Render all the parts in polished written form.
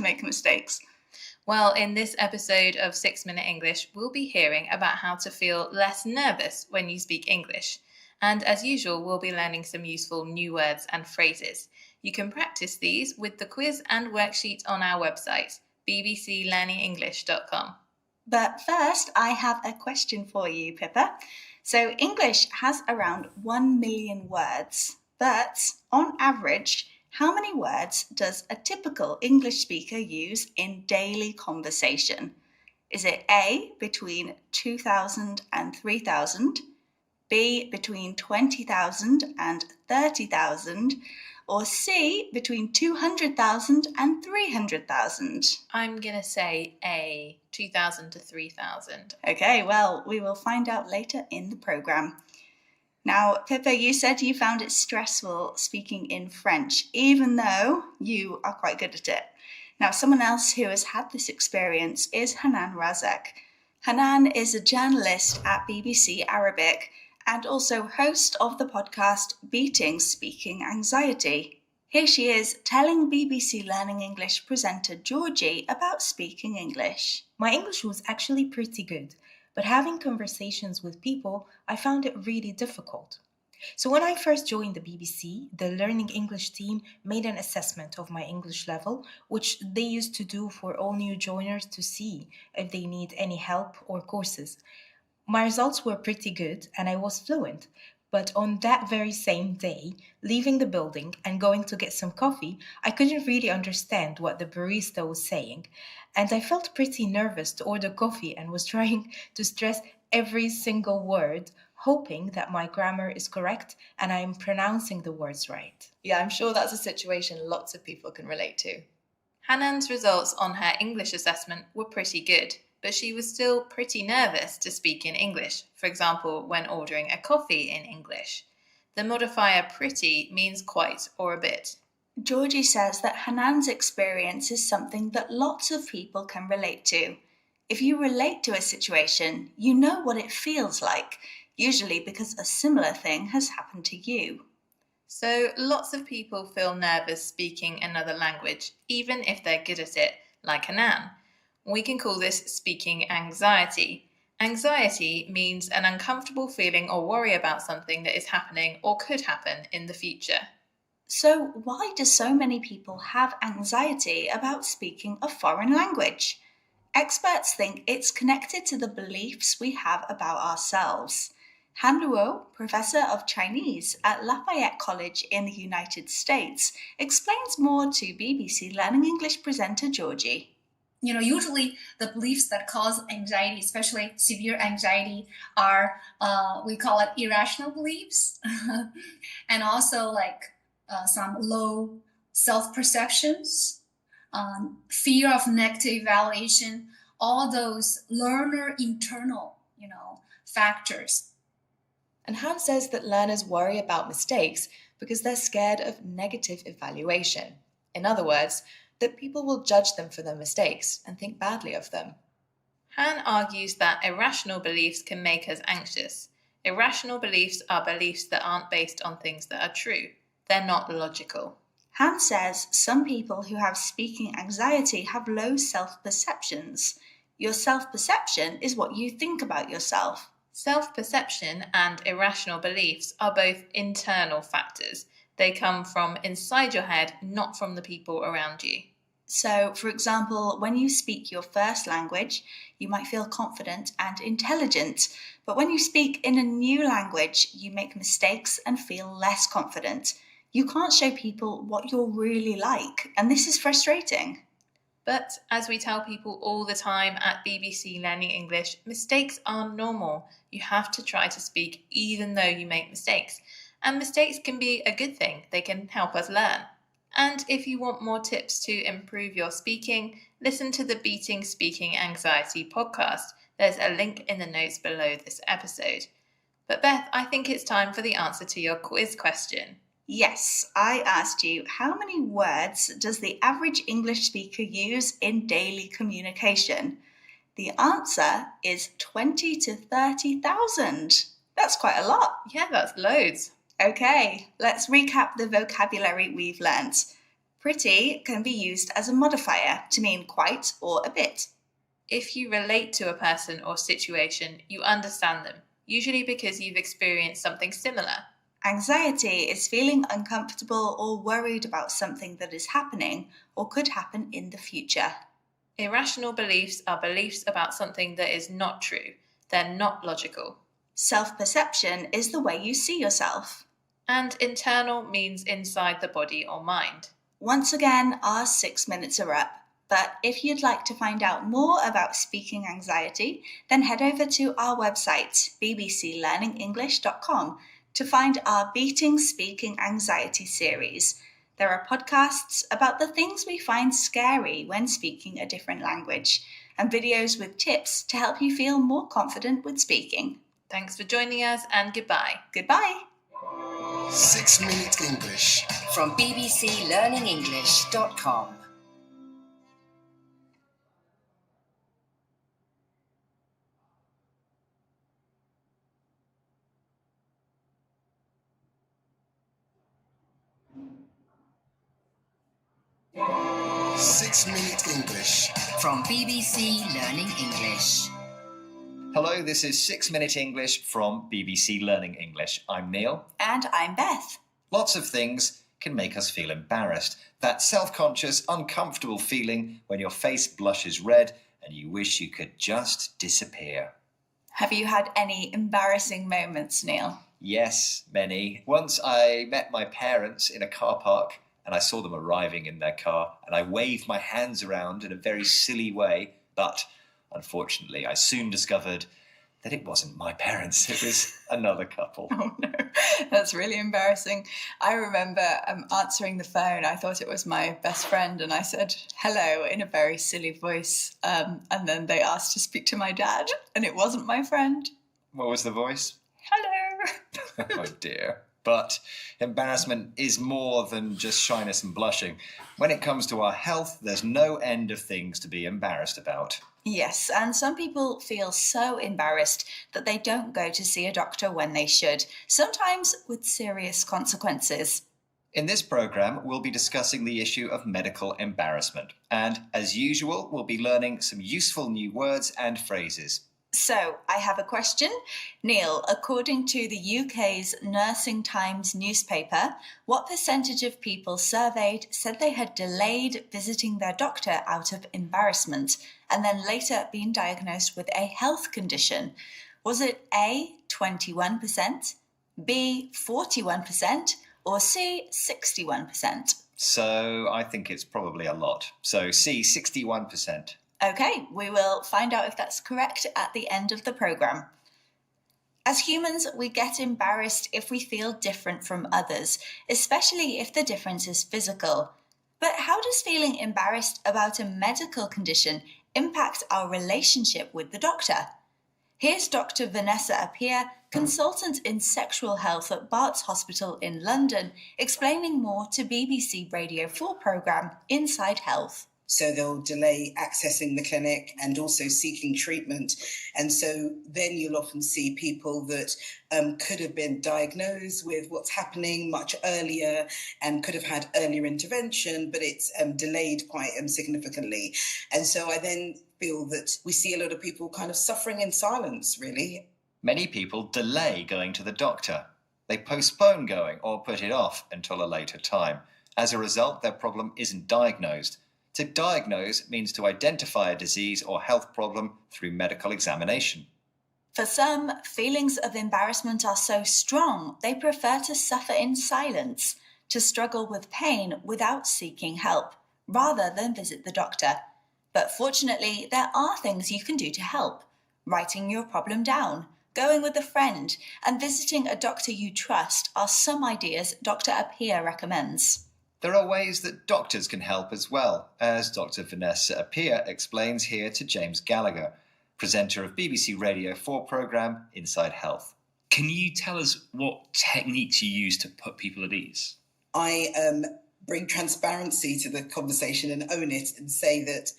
make mistakes? Well, in this episode of 6 Minute English, we'll be hearing about how to feel less nervous when you speak English. And as usual, we'll be learning some useful new words and phrases. You can practice these with the quiz and worksheet on our website, bbclearningenglish.com. But first, I have a question for you, Pippa. So English has around 1 million words, but on average, how many words does a typical English speaker use in daily conversation? Is it A, between 2,000 and 3,000, B, between 20,000 and 30,000, or C, between 200,000 and 300,000? I'm going to say A, 2,000 to 3,000. Okay, well, we will find out later in the programme. Now, Pippa, you said you found it stressful speaking in French, even though you are quite good at it. Now, someone else who has had this experience is Hanan Razak. Hanan is a journalist at BBC Arabic and also host of the podcast Beating Speaking Anxiety. Here she is telling BBC Learning English presenter Georgie about speaking English. My English was actually pretty good, but having conversations with people, I found it really difficult. So when I first joined the BBC, the Learning English team made an assessment of my English level, which they used to do for all new joiners to see if they need any help or courses. My results were pretty good and I was fluent, but on that very same day, leaving the building and going to get some coffee, I couldn't really understand what the barista was saying. And I felt pretty nervous to order coffee and was trying to stress every single word, hoping that my grammar is correct and I'm pronouncing the words right. Yeah, I'm sure that's a situation lots of people can relate to. Hanan's results on her English assessment were pretty good, but she was still pretty nervous to speak in English, for example, when ordering a coffee in English. The modifier pretty means quite or a bit. Georgie says that Hanan's experience is something that lots of people can relate to. If you relate to a situation, you know what it feels like, usually because a similar thing has happened to you. So lots of people feel nervous speaking another language, even if they're good at it, like Hanan. We can call this speaking anxiety. Anxiety means an uncomfortable feeling or worry about something that is happening or could happen in the future. So why do so many people have anxiety about speaking a foreign language? Experts think it's connected to the beliefs we have about ourselves. Han Luo, professor of Chinese at Lafayette College in the United States, explains more to BBC Learning English presenter Georgie. Usually the beliefs that cause anxiety, especially severe anxiety, are, we call it irrational beliefs, and also some low self-perceptions, fear of negative evaluation, all those learner internal, factors. And Han says that learners worry about mistakes because they're scared of negative evaluation. In other words, that people will judge them for their mistakes and think badly of them. Han argues that irrational beliefs can make us anxious. Irrational beliefs are beliefs that aren't based on things that are true. They're not logical. Han says some people who have speaking anxiety have low self-perceptions. Your self-perception is what you think about yourself. Self-perception and irrational beliefs are both internal factors. They come from inside your head, not from the people around you. So, for example, when you speak your first language, you might feel confident and intelligent. But when you speak in a new language, you make mistakes and feel less confident. You can't show people what you're really like, and this is frustrating. But as we tell people all the time at BBC Learning English, mistakes are normal. You have to try to speak even though you make mistakes. And mistakes can be a good thing. They can help us learn. And if you want more tips to improve your speaking, listen to the Beating Speaking Anxiety podcast. There's a link in the notes below this episode. But Beth, I think it's time for the answer to your quiz question. Yes, I asked you, how many words does the average English speaker use in daily communication? The answer is 20 to 30,000. That's quite a lot. Yeah, that's loads. Okay, let's recap the vocabulary we've learnt. Pretty can be used as a modifier to mean quite or a bit. If you relate to a person or situation, you understand them, usually because you've experienced something similar. Anxiety is feeling uncomfortable or worried about something that is happening or could happen in the future. Irrational beliefs are beliefs about something that is not true. They're not logical. Self-perception is the way you see yourself. And internal means inside the body or mind. Once again, our 6 minutes are up. But if you'd like to find out more about speaking anxiety, then head over to our website, bbclearningenglish.com, to find our Beating Speaking Anxiety series. There are podcasts about the things we find scary when speaking a different language, and videos with tips to help you feel more confident with speaking. Thanks for joining us, and goodbye. Goodbye. 6 Minute English from bbclearningenglish.com. Six Minute English from BBC Learning English. Hello, this is 6 Minute English from BBC Learning English. I'm Neil. And I'm Beth. Lots of things can make us feel embarrassed. That self-conscious, uncomfortable feeling when your face blushes red and you wish you could just disappear. Have you had any embarrassing moments, Neil? Yes, many. Once I met my parents in a car park and I saw them arriving in their car and I waved my hands around in a very silly way, but unfortunately, I soon discovered that it wasn't my parents. It was another couple. Oh no, that's really embarrassing. I remember answering the phone. I thought it was my best friend and I said hello in a very silly voice. And then they asked to speak to my dad and it wasn't my friend. What was the voice? Hello. Oh dear. But embarrassment is more than just shyness and blushing. When it comes to our health, there's no end of things to be embarrassed about. Yes, and some people feel so embarrassed that they don't go to see a doctor when they should, sometimes with serious consequences. In this programme, we'll be discussing the issue of medical embarrassment. And as usual, we'll be learning some useful new words and phrases. So, I have a question. Neil, according to the UK's Nursing Times newspaper, what percentage of people surveyed said they had delayed visiting their doctor out of embarrassment and then later been diagnosed with a health condition? Was it A, 21%, B, 41%, or C, 61%? So I think it's probably a lot. So C, 61%. Okay, we will find out if that's correct at the end of the programme. As humans, we get embarrassed if we feel different from others, especially if the difference is physical. But how does feeling embarrassed about a medical condition impact our relationship with the doctor? Here's Dr. Vanessa Appiah, consultant in sexual health at Bart's Hospital in London, explaining more to BBC Radio 4 programme Inside Health. So they'll delay accessing the clinic and also seeking treatment. And so then you'll often see people that could have been diagnosed with what's happening much earlier and could have had earlier intervention, but it's delayed quite significantly. And so I then feel that we see a lot of people kind of suffering in silence, really. Many people delay going to the doctor. They postpone going or put it off until a later time. As a result, their problem isn't diagnosed. To diagnose means to identify a disease or health problem through medical examination. For some, feelings of embarrassment are so strong they prefer to suffer in silence, to struggle with pain without seeking help, rather than visit the doctor. But fortunately, there are things you can do to help. Writing your problem down, going with a friend, and visiting a doctor you trust are some ideas Dr. Appiah recommends. There are ways that doctors can help as well, as Dr. Vanessa Appiah explains here to James Gallagher, presenter of BBC Radio 4 programme Inside Health. Can you tell us what techniques you use to put people at ease? I bring transparency to the conversation and own it and say that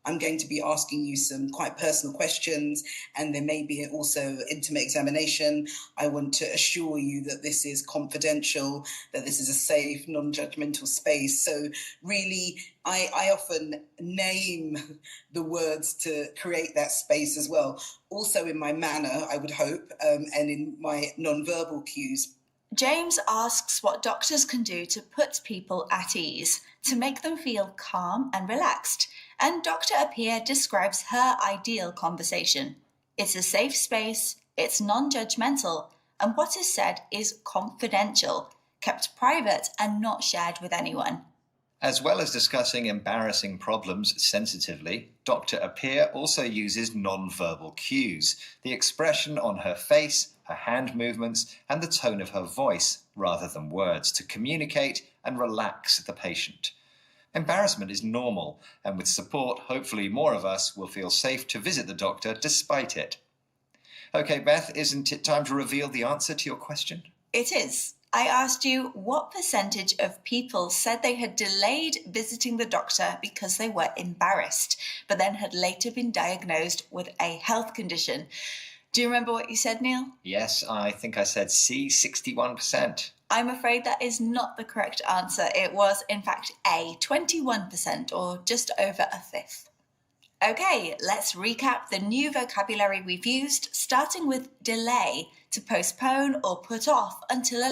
I'm going to be asking you some quite personal questions, and there may be also intimate examination. I want to assure you that this is confidential, that this is a safe, non-judgmental space. So really, I often name the words to create that space as well. Also in my manner, I would hope, and in my non-verbal cues. James asks what doctors can do to put people at ease, to make them feel calm and relaxed, and Dr. Appiah describes her ideal conversation. It's a safe space, it's non-judgmental, and what is said is confidential, kept private and not shared with anyone. As well as discussing embarrassing problems sensitively, Dr. Appiah also uses non-verbal cues, the expression on her face, her hand movements, and the tone of her voice, rather than words, to communicate and relax the patient. Embarrassment is normal, and with support, hopefully more of us will feel safe to visit the doctor despite it. Okay, Beth, isn't it time to reveal the answer to your question? It is. I asked you what percentage of people said they had delayed visiting the doctor because they were embarrassed, but then had later been diagnosed with a health condition. Do you remember what you said, Neil? Yes, I think I said C, 61%. I'm afraid that is not the correct answer. It was, in fact, A, 21%, or just over a fifth. Okay, let's recap the new vocabulary we've used, starting with delay, to postpone or put off until a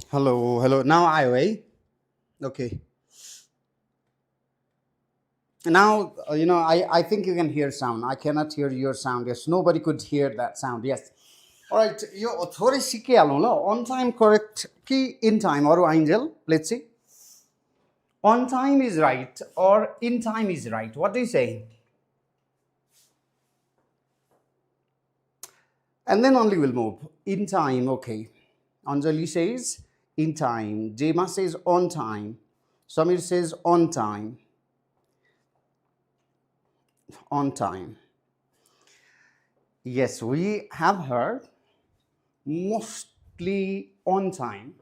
Hello, hello. Now I way. Okay. Now, I think you can hear sound. I cannot hear your sound. Yes, nobody could hear that sound. Yes. All right. You थोरै सिकिहालौँ ल. On time correct कि in time or angel. Let's see. On time is right or in time is right. What do you say? And then only we'll move. In time, okay. Anjali says in time. Jema says on time. Samir says on time. On time. Yes, we have heard mostly on time.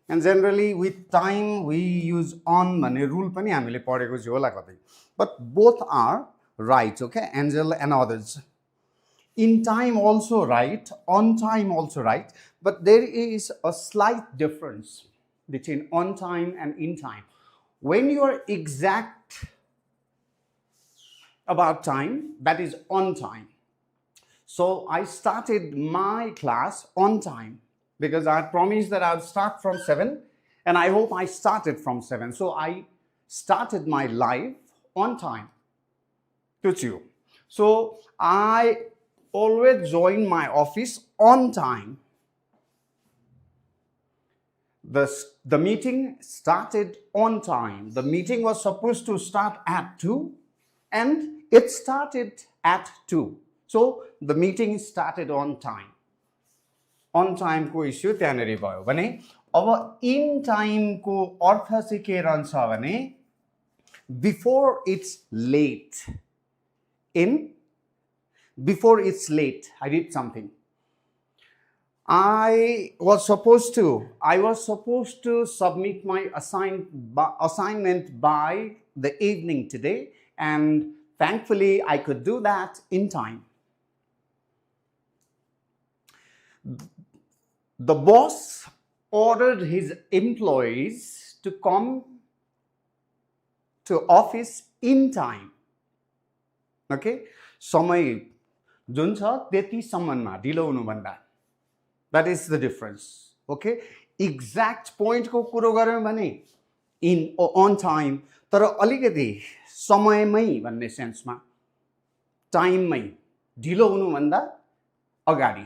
And generally with time we use on भन्ने rule पनि हामीले पढेको थियो होला कतै. But both are right, okay? Angel and others. In time also right, on time also right, but there is a slight difference between on time and in time. When you are exact about time, that is on time. So I started my class on time because I promised that I would start from 7 and I hope I started from 7. So I started my live on time to you. So I always join my office on time. The meeting started on time. The meeting was supposed to start at 2 and it started at 2. So the meeting started on time. On time को issue त्यहाँनेरि भयो भने अब in time को अर्थ चाहिँ के रहन्छ भने before it's late. Before it's late, I did something. I was supposed to submit my assignment by the evening today, and thankfully I could do that in time. The boss ordered his employees to come to office in time. Okay? समय जुन छ त्यति सम्ममा ढिलो हुनु भन्दा. That is the difference. Okay? Exact point को कुरो गर्यौं भने on time, तर अलिकति समयमै भन्ने सेन्समा, टाइममै ढिलो हुनु भन्दा अगाडि.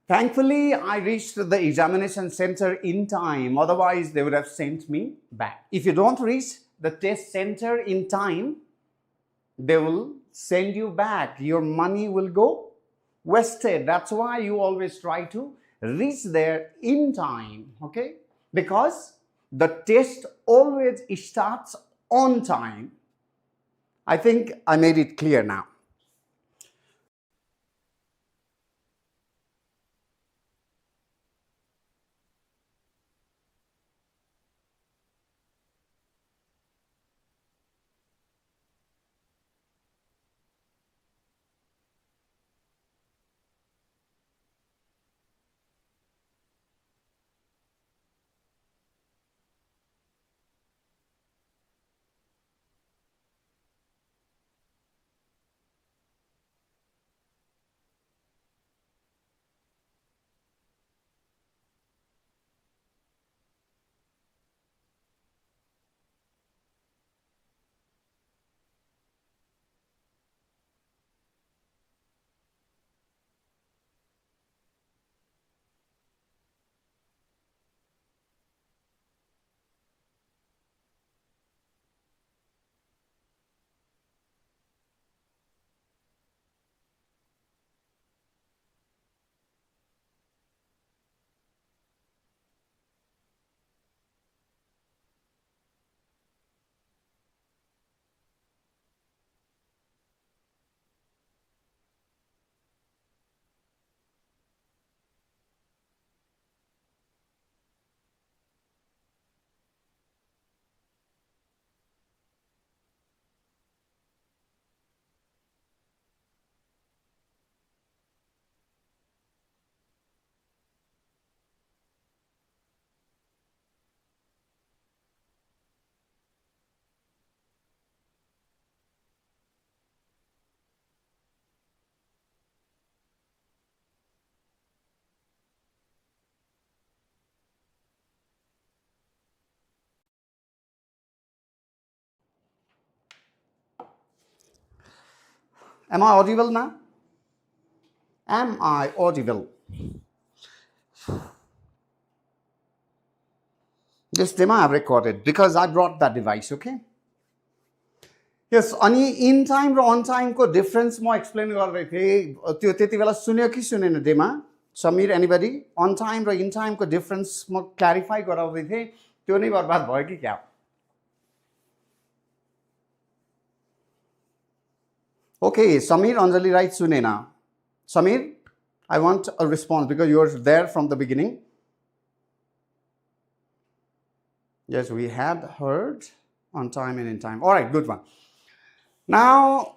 Thankfully, I reached the examination center in time. Otherwise, they would have sent me back. If you don't reach the test center in time, they will send you back. Your money will go wasted. That's why you always try to reach there in time, okay? Because the test always starts on time. I think I made it clear now. Am I audible now? Am I audible? This demo I've recorded because I brought that device, okay? Yes, अनि in time raw on time को difference म explain गर्दै थिएँ त्यो त्यति बेला सुन्यो कि सुनेन डेमा Sameer anybody on time raw in time को difference म clarify गराउँदै थिएँ त्यो नै बर्बाद भयो कि क्या Okay, Samir Anjali writes Sunena. Samir, I want a response because you're there from the beginning. Yes, we had heard on time and in time. All right, good one. Now,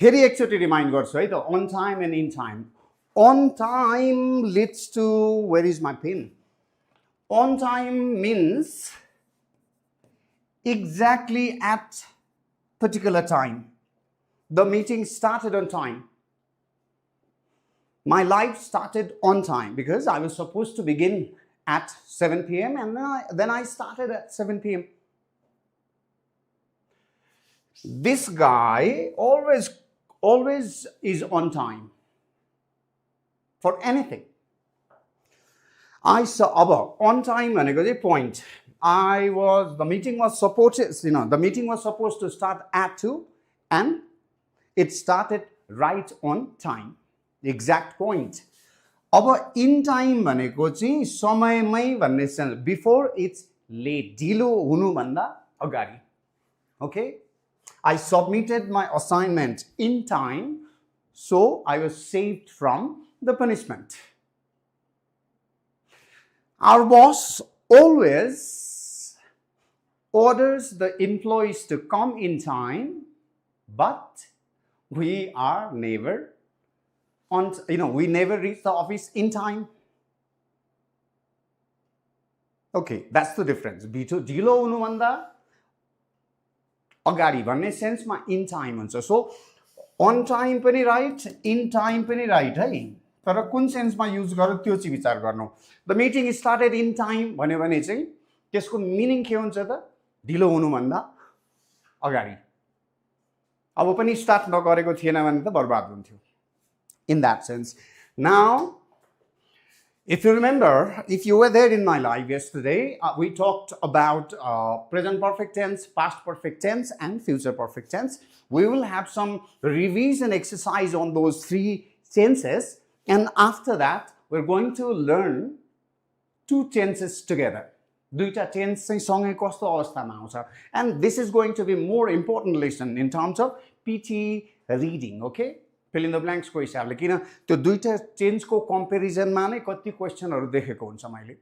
फेरि एकचोटि remind गर्छु है त on time and in time. On time leads to where is my pin? On time means exactly at particular time. The meeting started on time. My life started on time because I was supposed to begin at 7 p.m. and then I started at 7 p.m. This guy always is on time for anything. I saw on time भनेको चाहिँ point. The meeting was supposed to start at 2 and it started right on time. Exact point. अब in time भनेको चाहिँ समयमै भन्ने sense before it's late. ढिलो हुनु भन्दा अगाडि. Okay? I submitted my assignment in time, so I was saved from the punishment. Our boss always orders the employees to come in time, but we are never we never reach the office in time. Okay, that's the difference. B2 ढिलो हुनु भन्दा अगाडि भन्ने सेन्समा in time हुन्छ. So on time पनि right, in time पनि right है. तर कुन सेन्समा युज गर्यो त्यो चाहिँ विचार गर्नु. The meeting started in time भन्यो भने चाहिँ त्यसको मिनिङ के हुन्छ त ढिलो हुनु भन्दा अगाडि. अब पनि स्टार्ट नगरेको थिएन भने त बर्बाद हुन्थ्यो. In that sense. Now, if you remember, if you were there in my live yesterday, we talked about present perfect tense, past perfect tense, and future perfect tense. We will have some revision exercise on those three tenses, and after that, we're going to learn two tenses together. दुईटा tense चाहिँ सँगै कस्तो अवस्थामा आउँछ. And this is going to be more important lesson in terms of PTE reading, okay? Fill in the blanks को हिसाबले किन त्यो दुईटा टेन्स को कम्पेरिजनमा नै कति क्वेशनहरु देखेको हुन्छ मैले.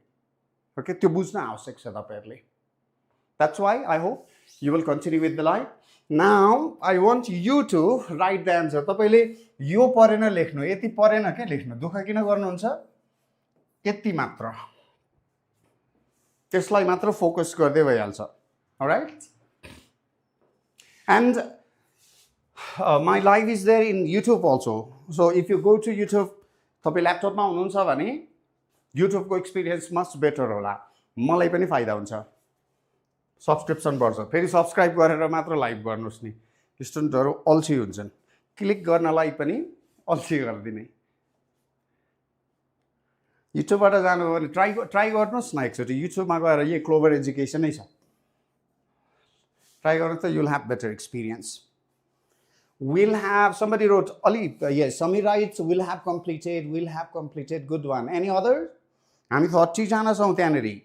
ओके त्यो बुझ्न आवश्यक छ तपाईहरुले. That's why I hope you will continue with the live. Now I want you to write the answer. तपाईले यो परेन लेख्नु, यति परेन के लेख्नु. दुःख किन गर्नुहुन्छ? यति मात्र. त्यसलाई मात्र फोकस गर्दै भइहाल्छ. All right? And my live is there in YouTube also. So if you go to YouTube, तपाईं ल्यापटपमा हुनुहुन्छ भने YouTube को एक्सपिरियन्स मच बेटर होला. मलाई पनि फाइदा हुन्छ. सब्स्क्रिप्सन बढ्छ. फेरि सब्स्क्राइब गरेर मात्र लाइभ गर्नुस् नि. स्टुडेन्टहरु अल्छी हुन्छन्. क्लिक गर्नलाई पनि अल्छी गर्दिने. YouTube बाट जानु भने ट्राई गर्नुस् न एकचोटी. YouTube मा गएर यो क्लोभर एजुकेसन नै छ. ट्राई गर्नु त you'll have better experience. We'll have, somebody wrote, Ali, yes, Samir writes, we'll have completed, good one. Any other? हामी 30 जना छौं त्यहाँनेरि.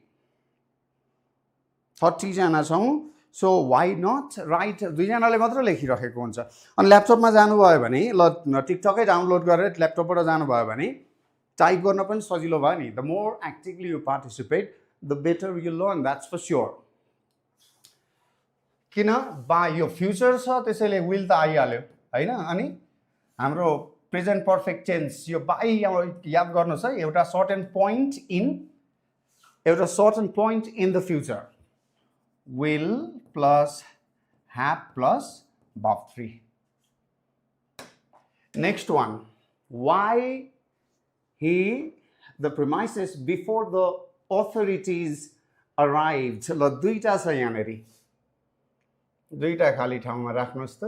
30 जना छौं. So why not write? दुई जनाले मात्र लेखिरहेको हुन्छ. अनि ल्यापटपमा जानु भयो भने ल टिकटकै डाउनलोड गरेर ल्यापटपबाट जानु भयो भने टाइप गर्न पनि सजिलो भयो नि. The more actively you participate, the better you learn, that's for sure. किन बा यो फ्युचर छ त्यसैले विल त आइहाल्यो हैन. अनि हाम्रो प्रेजेन्ट पर्फेक्ट टेन्स यो बाइ याद गर्नुस् है. एउटा certain point in the future. Will plus have plus verb 3. Next one. Why the premises before the authorities arrived. ल दुईटा छ यहाँनेरि. दुईटा खाली ठाउँमा राख्नुस् त.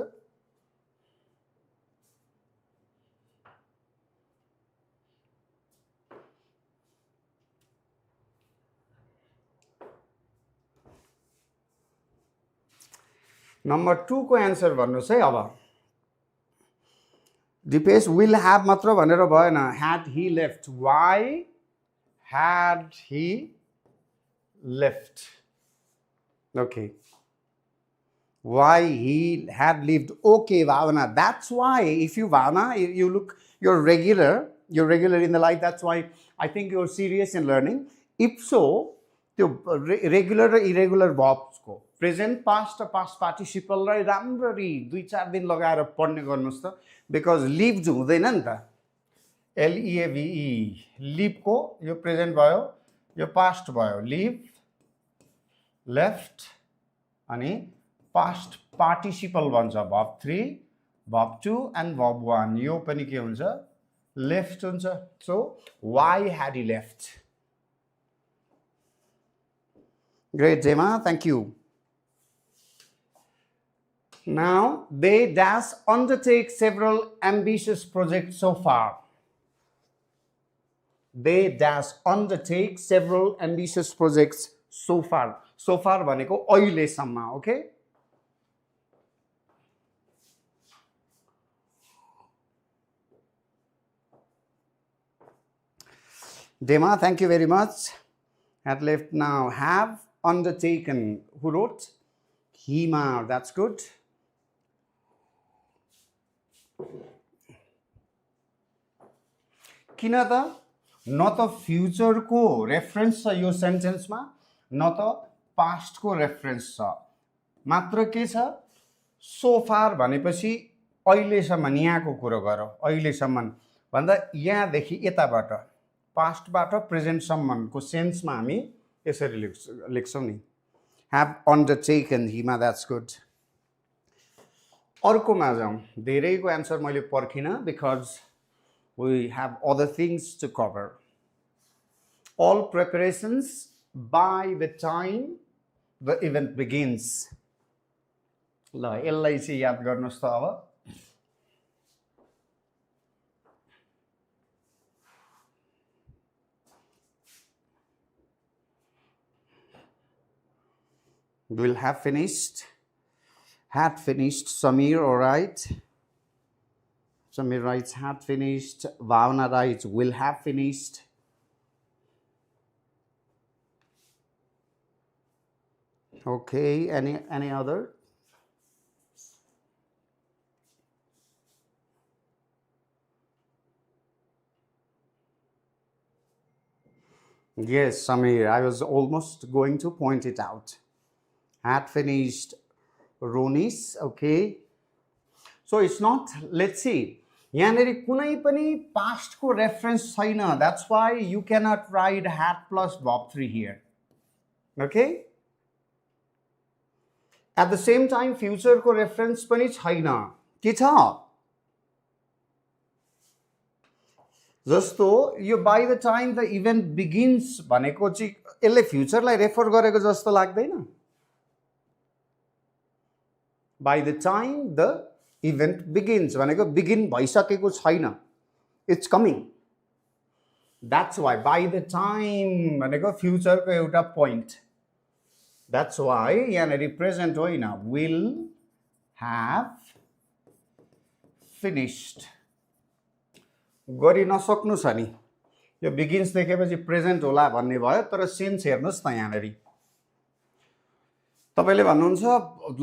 नम्बर 2 को एन्सर भन्नुस् है अब दिपेश विल ह्याभ मात्र भनेर भएन had he left why had he left okay why he had lived okay Bhavana that's why if you Bhavana you look you're regular in the life that's why I think you're serious in learning if so त्यो regular र irregular verbs को present past र past participle लाई राम्ररी 2-4 दिन लगाएर पढ्ने गर्नुस् त because live हुँदैन नि त LEAVE लिभ को यो प्रेजेन्ट भयो यो पास्ट भयो लिभ लेफ्ट अनि पास्ट पार्टिसिपल भन्छ verb 3 verb 2 and verb 1 यो पनि के हुन्छ लेफ्ट हुन्छ सो why had he left great Jema thank you now they dash undertake several ambitious projects so far they dash undertake several ambitious projects so far भनेको अहिलेसम्म okay Dema, thank you very much. Had left now. Have undertaken. Who wrote? Hima. That's good. किन त न त future को reference छ यो सेन्टेन्समा न त पास्ट को रेफरेन्स छ मात्र के छ सो फार भनेपछि अहिलेसम्म यहाँको कुरा गरौँ अहिलेसम्म भन्दा यहाँदेखि यताबाट पास्टबाट प्रेजेन्टसम्मको सेन्समा हामी यसरी लेख्छौँ नि ह्याभ अन्डरटेकन हिमा द्याट्स गुड अर्कोमा जाउँ धेरैको एन्सर मैले पर्खिनँ because we have other things to cover all preparations by the time the event begins ल यसलाई चाहिँ याद गर्नुस् त अब will have finished had finished Samir all right Samir writes had finished Bhavana writes will have finished okay any other yes Samir I was almost going to point it out had finished Ronis okay so it's not let's see यहाँनेरि कुनै पनि past को reference छैन that's why you cannot write had plus verb 3 here okay at the same time future को reference पनि छैन के छ जस्तो यो by the time the event begins भनेको चाहिँ यसले फ्युचरलाई रेफर गरेको जस्तो लाग्दैन by the time the event begins भनेको begin भइसकेको छैन it's coming that's why by the time भनेको फ्युचर को एउटा point that's why यहाँनेरि प्रेजेन्ट होइन will have finished गरि नसक्नु छ नि यो begins देखेपछि प्रेजेन्ट होला भन्ने भयो तर सेन्स हेर्नुस् न यहाँनेरि तपाईले भन्नुहुन्छ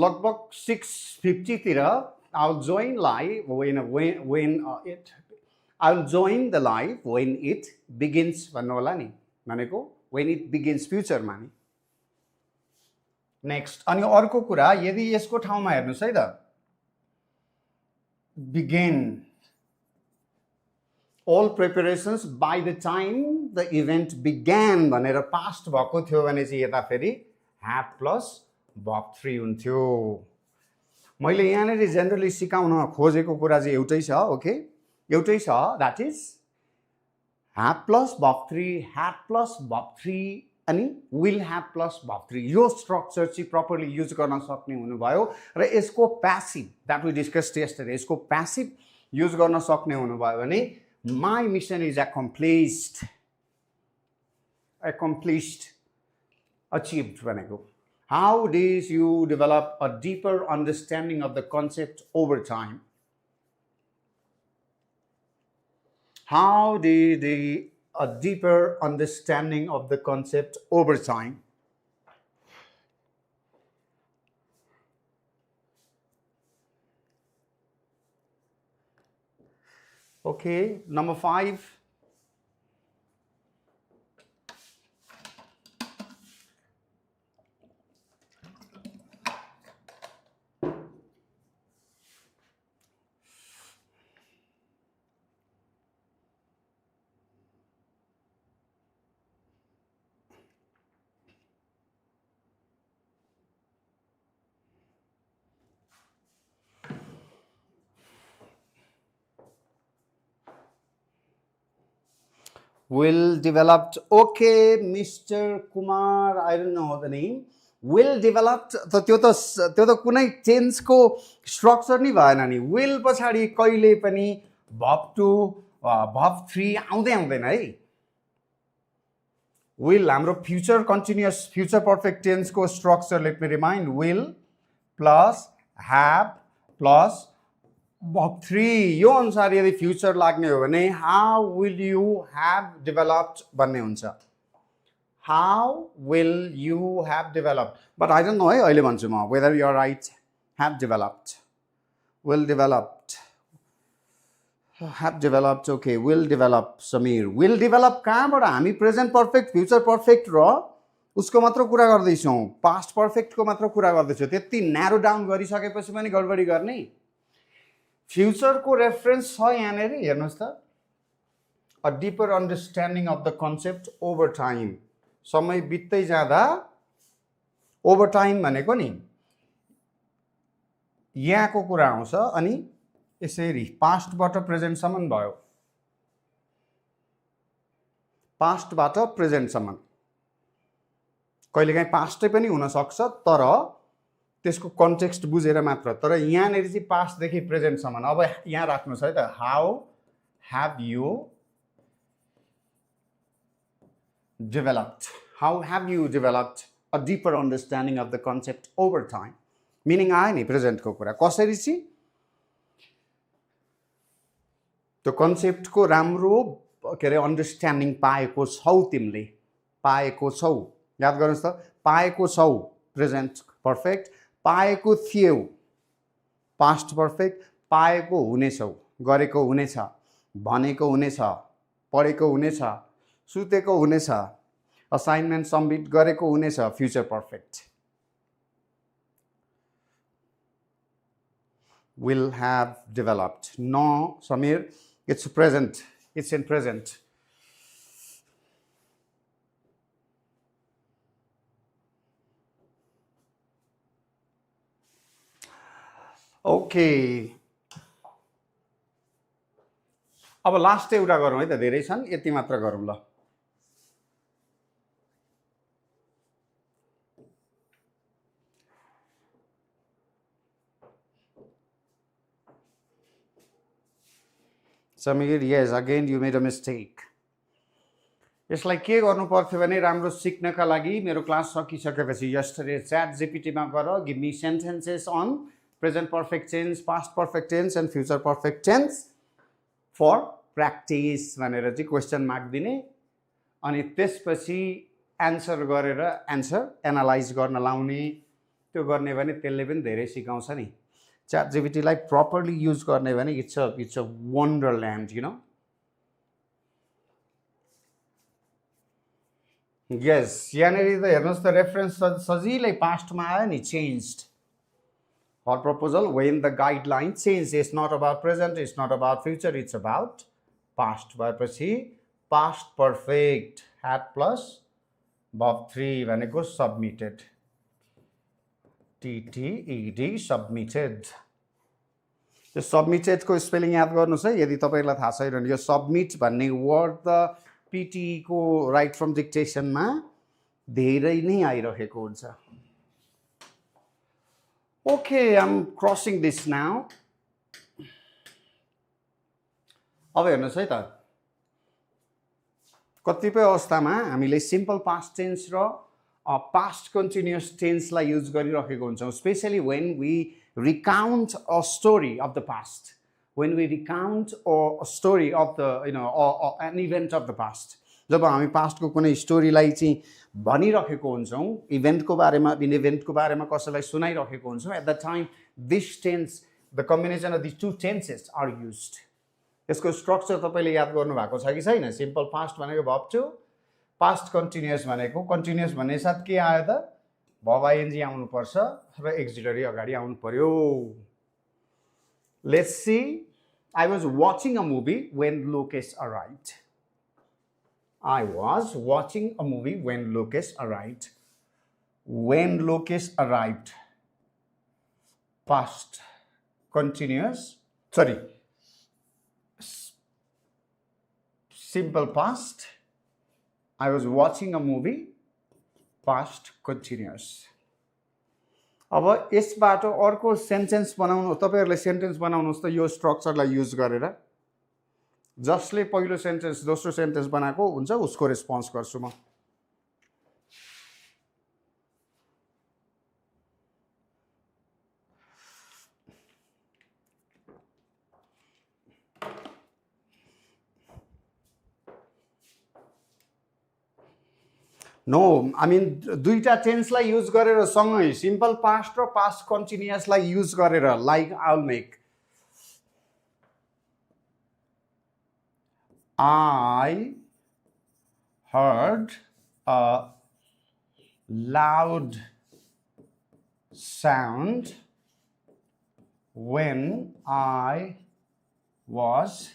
लगभग 6:50 तिर I'll join live when I'll join the live when it begins भन्नु होला नि भनेको when it begins फ्युचर मा नि नेक्स्ट अनि अर्को कुरा यदि यसको ठाउँमा हेर्नुस् है त begin all preparations by the time the event began भनेर पास्ट भएको थियो भने चाहिँ यता फेरि have plus verb 3 हुन्थ्यो मैले यहाँनेरि जेनरली सिकाउन खोजेको कुरा चाहिँ एउटै छ ओके एउटै छ that is have plus verb 3 had plus verb 3 अनि will have plus verb 3 यो स्ट्रक्चर चाहिँ प्रपरली युज गर्न सक्ने हुनुभयो र यसको passive that we discussed yesterday यसको प्यासिभ युज गर्न सक्ने हुनुभयो भने my mission is accomplished achieved भनेको How did you develop a deeper understanding of the concept over time? How did a deeper understanding of the concept over time? Okay, number 5. Will developed. Okay, Mr. Kumar, I don't know the name. Will developed त त्यो त कुनै टेन्सको structure नै भएन नि. will पछाडि कहिले पनि verb 2 verb 3 आउँदैन है. will हाम्रो फ्युचर कन्टिन्युअस फ्युचर पर्फेक्ट टेन्सको structure, let me remind, will plus have plus verb 3 यो अनुसार यदि फ्युचर लाग्ने हो भने how will you have developed भन्ने हुन्छ. How will you have developed? But I don't know है, अहिले भन्छु म whether you are right. Have developed, will developed, have developed. Okay, will develop. Samir, will develop कहाँबाट हामी प्रेजेन्ट पर्फेक्ट, फ्युचर पर्फेक्ट र उसको मात्र कुरा गर्दैछौँ, पास्ट पर्फेक्टको मात्र कुरा गर्दैछौँ. त्यति न्यारो डाउन गरिसकेपछि पनि गडबडी गर्ने. फ्युचरको रेफरेन्स छ यहाँनिर हेर्नुहोस् त. A deeper understanding of the concept over time. समय बित्दै जाँदा ओभर टाइम भनेको नि यहाँको कुरा आउँछ अनि यसरी पास्टबाट प्रेजेन्टसम्म भयो. पास्टबाट प्रेजेन्टसम्म कहिलेकाहीँ पास्टै पनि हुनसक्छ तर त्यसको कन्टेक्स्ट बुझेर मात्र. तर यहाँनिर चाहिँ पास्टदेखि प्रेजेन्टसम्म. अब यहाँ राख्नुहोस् है त. How have you developed? How have you developed a deeper understanding of the concept over time? Meaning आयो नि प्रेजेन्टको कुरा. कसरी चाहिँ त्यो कन्सेप्टको राम्रो के अरे अन्डरस्ट्यान्डिङ पाएको छौ तिमीले. पाएको छौ. याद गर्नुहोस् त. पाएको छौ प्रेजेन्ट पर्फेक्ट. पाएको थियौ पास्ट पर्फेक्ट. पाएको हुनेछौ, गरेको हुनेछ, भनेको हुनेछ, पढेको हुनेछ, सुतेको हुनेछ, असाइनमेन्ट सबमिट गरेको हुनेछ, future perfect. Will have developed. No, Samir, it's present. It's in present. Okay. अब लास्ट एउटा गरौँ है त. धेरै छन्, यति मात्र गरौँ ल. Samir, yes, again you made a mistake. यसलाई के गर्नु पर्थ्यो भने राम्रो सिक्नका लागि मेरो क्लास सकिसकेपछि yesterday chat GPT मा गएर give me sentences on present perfect tense, past perfect tense and future perfect tense for practice भनेर चाहिँ क्वेशन मार्क दिने. अनि त्यसपछि एन्सर गरेर एन्सर एनालाइज गर्न लाउने. त्यो गर्ने भने त्यसले पनि धेरै सिकाउँछ नि. च्याट जिपिटीलाई प्रपरली युज गर्ने भने it's a wonderland, you know. Yes, यहाँनिर त हेर्नुहोस् त रेफरेन्स सजिलै पास्टमा आयो नि. Changed or proposal when the guideline changes. It's not about present, it's not about future, it's about past. भएपछि past perfect had plus verb 3 भनेको submitted. TTED submitted. यो submitted को स्पेलिङ याद गर्नुहोस् है यदि तपाईहरुलाई थाहा छैन भने. यो submit भन्ने वर्ड त PTE को राइट फ्रम डिक्टेसनमा धेरै नै आइरहेको हुन्छ. Okay, I'm crossing this now. अब हेर्नुहोस् है त. कतिपय अवस्थामा हामीले सिम्पल पास्ट टेन्स र पास्ट कन्टिन्युअस टेन्सलाई युज गरिरहेको हुन्छौँ especially when we recount a story of the past when we recount a story of the an event of the past जब हामी पास्टको कुनै स्टोरीलाई चाहिँ भनिरहेको हुन्छौँ इभेन्टको बारेमा कसैलाई सुनाइरहेको हुन्छौँ at the time this tense the combination of this two tenses are used यसको स्ट्रक्चर तपाईँले याद गर्नुभएको छ कि छैन सिम्पल पास्ट भनेको भर्ब टु पास्ट कन्टिन्युअस भनेको कन्टिन्युअस भन्ने साथ के आयो त भर्ब आइएनजी आउनुपर्छ र एक्जिलरी अगाडि आउनु पर्यो Let's see. I was watching a movie when Lucas arrived. I was watching a movie when Lucas arrived. When Lucas arrived. Past continuous. Sorry. Simple past. I was watching a movie. Past continuous. अब यसबाट अर्को sentence बनाउनु तपाईहरुले sentence बनाउनुस् त यो स्ट्रक्चरलाई use गरेर जसले पहिलो sentence दोस्रो सेन्टेन्स बनाएको हुन्छ उसको रेस्पोन्स गर्छु म No, I mean दुईटा टेन्सलाई युज गरेर सँगै सिम्पल पास्ट र पास्ट कन्टिन्युअसलाई युज गरेर like I will make I heard a loud sound when I was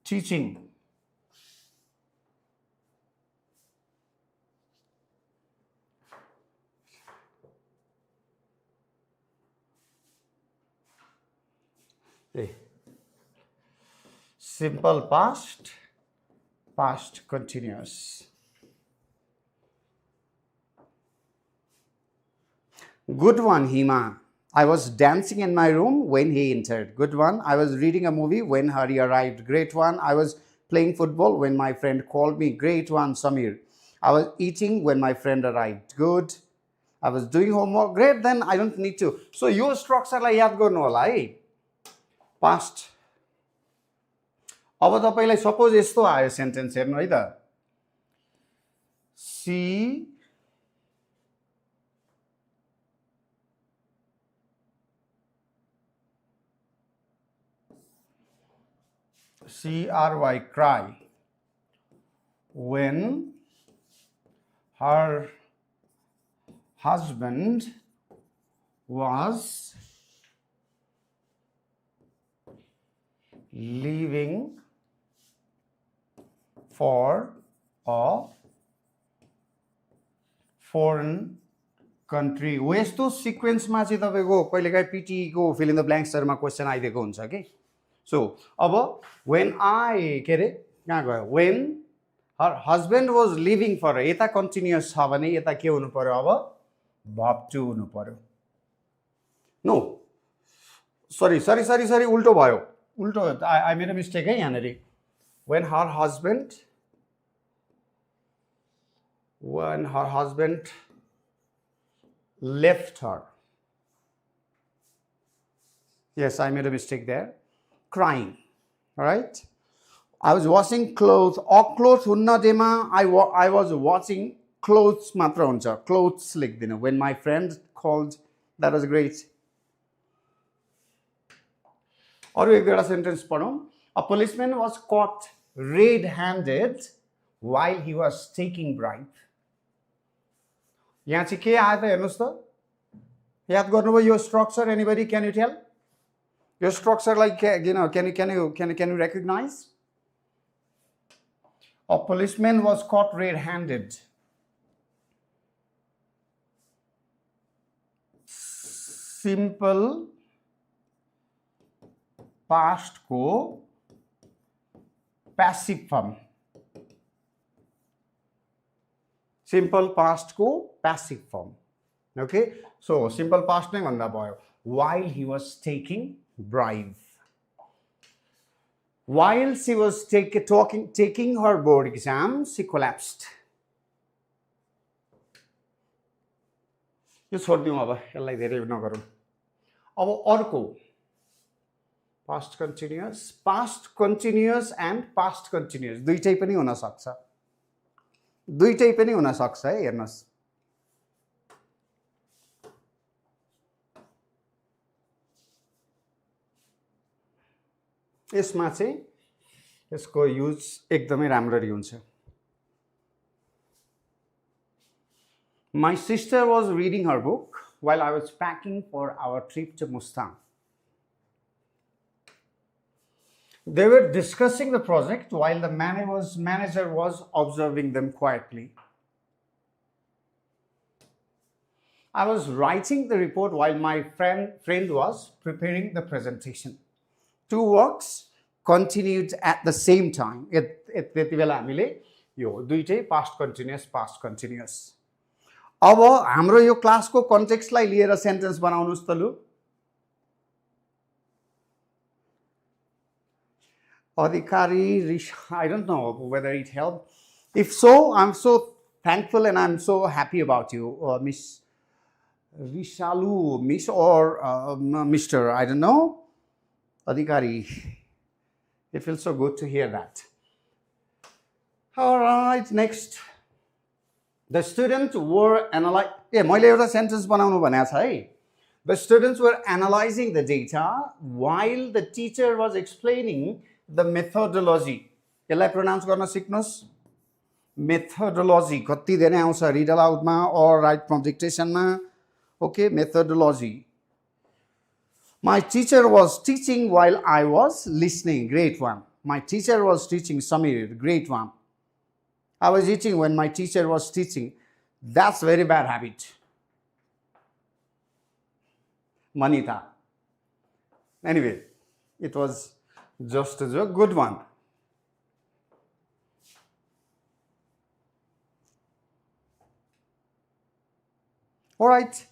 teaching. Simple past, past continuous. Good one, Hima. I was dancing in my room when he entered. Good one. I was reading a movie when Hari arrived. Great one. I was playing football when my friend called me. Great one, Samir. I was eating when my friend arrived. Good. I was doing homework. Great, then I don't need to. So your structure like yaad garnu hola hai. Past. अब तपाईलाई suppose यस्तो आयो sentence हेर्नु है त CRY cry when her husband was leaving for a foreign country. हो यस्तो सिक्वेन्समा चाहिँ तपाईको कहिलेकाहीँ PTE को फिल इन द ब्ल्याङ्क्सहरुमा क्वेशन आइदिएको हुन्छ के सो अब when I के रे कहाँ गयो when her husband was leaving for यता कन्टिन्युअस छ भने यता के हुनु पर्यो अब verb to हुनु पर्यो नो सरी उल्टो भयो उल्टो I made a mistake है यहाँनेरि when her husband left her. Yes, I made a mistake there. Crying. All right. I was washing clothes. Or clothes hunna dema. I was washing clothes matra huncha. Clothes lekdina. When my friend called, that was great. Aru ek duita sentence padhau. A policeman was caught red-handed while he was taking bribe. यहाँ चाहिँ के आयो त हेर्नुस् त याद गर्नुभयो यो structure anybody can you tell यो स्ट्रक्चरलाई can you recognize a policeman was caught red-handed simple past को passive form simple past को passive form okay so simple past नै भन्दा भयो while he was taking bribe while she was taking her board exam she collapsed यो छोडिदिउँ अब यसलाई धेरै नगरौँ अब अर्को past continuous end past continuous दुईटै पनि हुन सक्छ है हेर्नुहोस् यसमा चाहिँ यसको युज एकदमै राम्ररी हुन्छ My sister was reading her book while I was packing for our trip to Mustang. They were discussing the project while the manager was observing them quietly. I was writing the report while my friend was preparing the presentation. Two works continued at the same time. त्यति बेला हामीले यो दुईटै past continuous अब हाम्रो यो क्लासको कन्टेक्स्टलाई लिएर sentence बनाउनुस् त लु Adhikari, I don't know whether it helped. If so, I'm so thankful and I'm so happy about you, Miss Rishalu, Miss or Mr. I don't know. Adhikari, it feels so good to hear that. All right, next. The students were analyzing. मैले एउटा sentence बनाउनु भनेको छ है. The students were analyzing the data while the teacher was explaining the methodology. यसलाई pronounce गर्न सिक्नुस्. Methodology कति धेरै आउँछ read aloud मा or write from dictation मा. Okay, methodology. My teacher was teaching while I was listening. Great one. My teacher was teaching. Samir, great one. I was eating when my teacher was teaching. That's very bad habit. Manita. Anyway, it was just a good one. All right.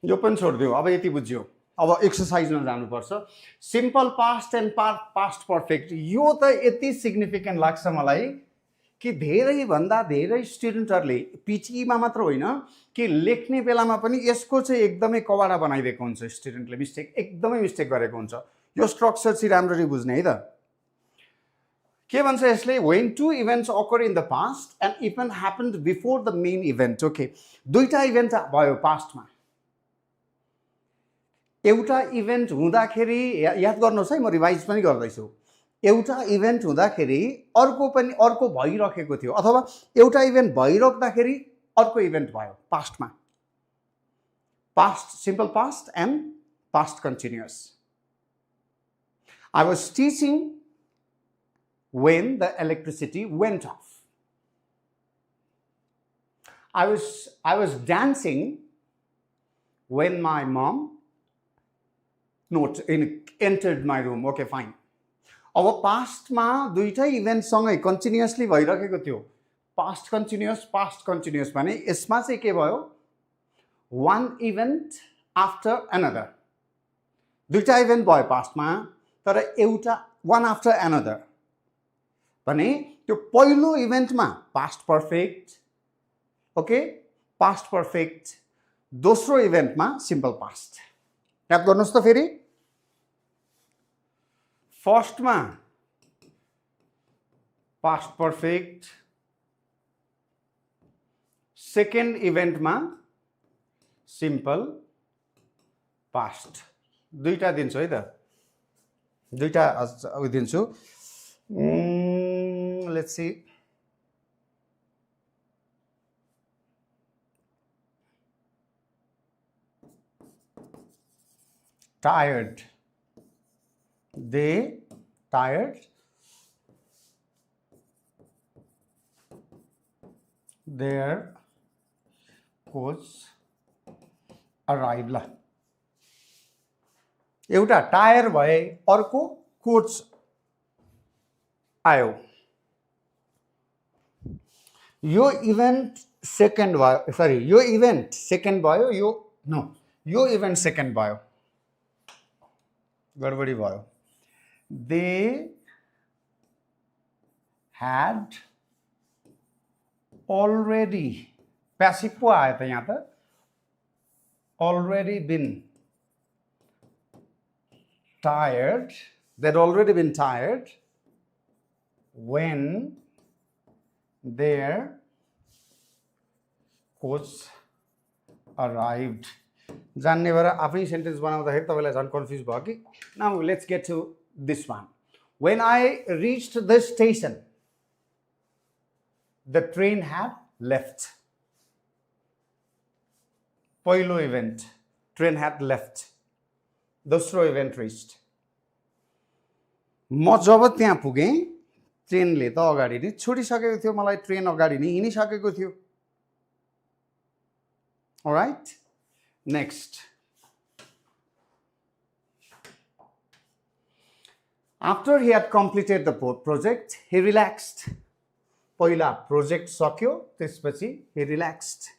यो पनि छोडिदियो अब यति बुझ्यो अब एक्सरसाइजमा जानुपर्छ simple past and past perfect यो त यति significant लाग्छ मलाई कि धेरै भन्दा धेरै स्टुडेन्टहरुले पीटीई मा मात्र होइन कि लेख्ने बेलामा पनि यसको चाहिँ एकदमै कवाडा बनाइदिएको हुन्छ स्टुडेन्टले एकदमै मिस्टेक गरेको हुन्छ यो स्ट्रक्चर चाहिँ राम्ररी बुझ्ने है त के भन्छ यसले when two events occur in the past and event happened before the main event okay दुईटा इभेन्ट भयो पास्टमा एउटा इभेन्ट हुँदाखेरि याद गर्नुहोस् है म रिभाइज पनि गर्दैछु एउटा इभेन्ट हुँदाखेरि अर्को भइरहेको थियो अथवा एउटा इभेन्ट भइराख्दाखेरि अर्को इभेन्ट भयो पास्टमा past simple past and past continuous I was teaching when the electricity went off. I was dancing when my mom entered my room. Okay, fine. अब पास्टमा दुईटै इभेन्ट सँगै कन्टिन्युअसली भइरहेको थियो पास्ट कन्टिन्युअस भने यसमा चाहिँ के भयो one event after another दुईटा इभेन्ट भयो पास्टमा तर एउटा one after another भने त्यो पहिलो इभेन्टमा past perfect okay past perfect दोस्रो इभेन्टमा सिम्पल पास्ट याद गर्नुहोस् त फेरि फर्स्टमा पास्ट पर्फेक्ट सेकेन्ड इभेन्टमा सिम्पल पास्ट दुईटा दिन्छु है त दुईटा दिन्छु let's see tired they tired their coach arrived ला एउटा टायर भए अर्को कोच आयो यो इभेन्ट सेकेन्ड भयो सरी यो इभेन्ट सेकेन्ड भयो यो इभेन्ट सेकेन्ड भयो गडबडी भयो they had already प्यासिभ पो आयो त यहाँ त already been tired, they'd already been tired when their coach arrived. जान्ने भएर आफै सेन्टेन्स बनाउँदाखेरि तपाईँलाई झन् कन्फ्युज भयो कि now let's get to this one when I reached the station the train had left. पहिलो इभेन्ट ट्रेन had left. दोस्रो इभेन्ट reached. म जब त्यहाँ पुगेँ ट्रेनले त अगाडि नै छोडिसकेको थियो मलाई ट्रेन अगाडि नै हिँडिसकेको थियो. Alright, next. After he had completed the project, he relaxed. पहिला प्रोजेक्ट सक्यो त्यसपछि he relaxed.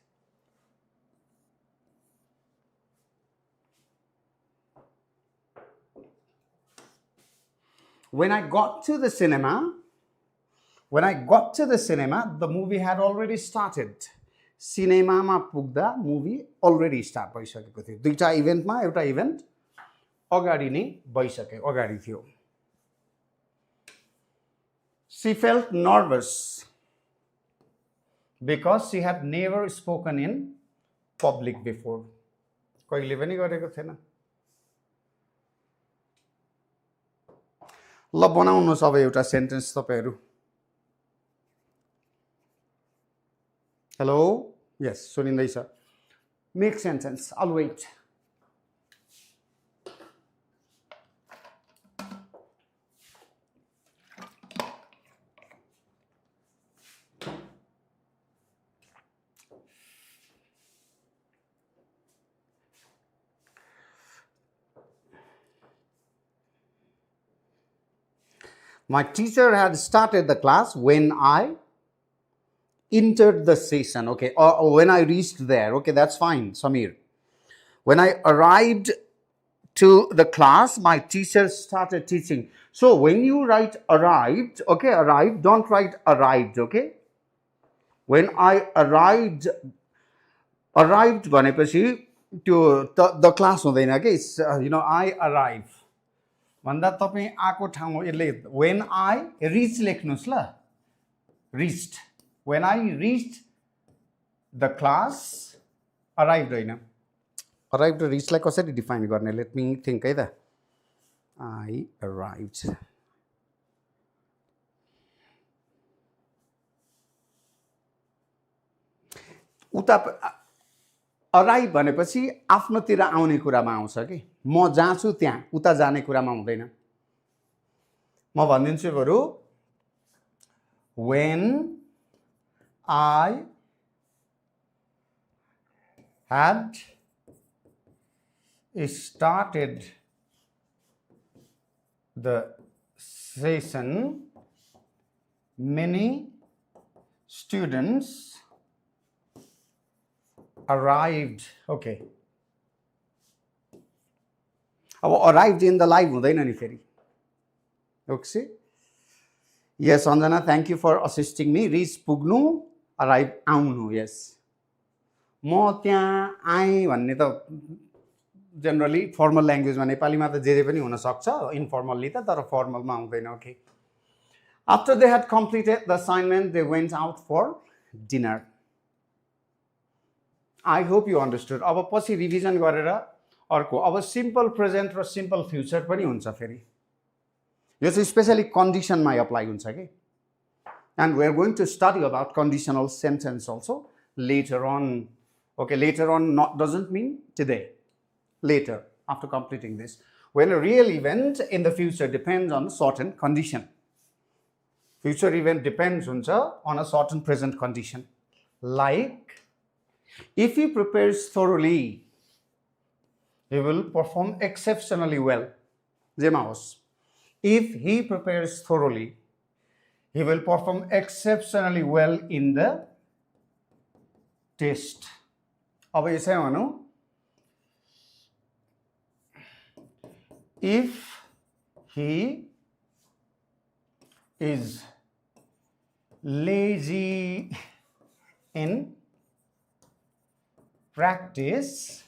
When I got to the cinema, the movie had already started. सिनेमामा पुग्दा मुभी अलरेडी स्टार्ट भइसकेको थियो. दुईटा इभेन्टमा एउटा इभेन्ट अगाडि नै भइसक्यो, अगाडि थियो. She felt nervous because she had never spoken in public before. कहिले पनि गरेको थिएन. ल बनाउनुहोस् अब एउटा सेन्टेन्स तपाईहरु. Hello? Yes, सुनिँदैछ. Make sentence. I'll wait. My teacher had started the class when I entered the session, okay, or when I reached there, okay, that's fine, Samir. When I arrived to the class, my teacher started teaching. So when you write arrived, okay, arrived, don't write arrived, okay. When I arrived भनेपछि त्यो the class हुँदैन के, it's I arrive. भन्दा तपाई आको ठाउँमा यसले when I reach लेख्नुस् ल. Reached. When I reached the class, arrived होइन. Arrived र reached लाई कसरी डिफाइन गर्ने? Let me think है त. I arrived. उता arrive भनेपछि आफ्नोतिर आउने कुरामा आउँछ के. म जहाँ छु त्यहाँ उता जाने कुरामा हुँदैन. म भनिदिन्छु बरु when I had started the session, many students arrived. Okay. अब arrived in the live हुँदैन नि फेरि. Okay. Yes, Anjana, thank you for assisting me. Reach पुग्नु, arrive आउनु. Yes. म त्यहाँ आएँ भन्ने त जनरली फर्मल ल्याङ्ग्वेजमा नेपालीमा त जे पनि हुन सक्छ, इन्फर्मल्ली त, तर फर्मलमा आउँदैन. Okay. After they had completed the assignment, they went out for dinner. I hope you understood. अब पछि रिभिजन गरेर अर्को अब सिम्पल प्रेजेन्ट र सिम्पल फ्युचर पनि हुन्छ फेरि. यो चाहिँ स्पेशली कन्डिसनमा अप्लाई हुन्छ के. And we are going to study about conditional sentence also later on. Okay, later on not doesn't mean today. Later, after completing this. When a real event in the future depends on a certain condition. Future event depends on a certain present condition. Like, if he prepares thoroughly, he will perform exceptionally well. Jemaos. If he prepares thoroughly, he will perform exceptionally well in the test. अब यसै भनौं, if he is lazy in practice,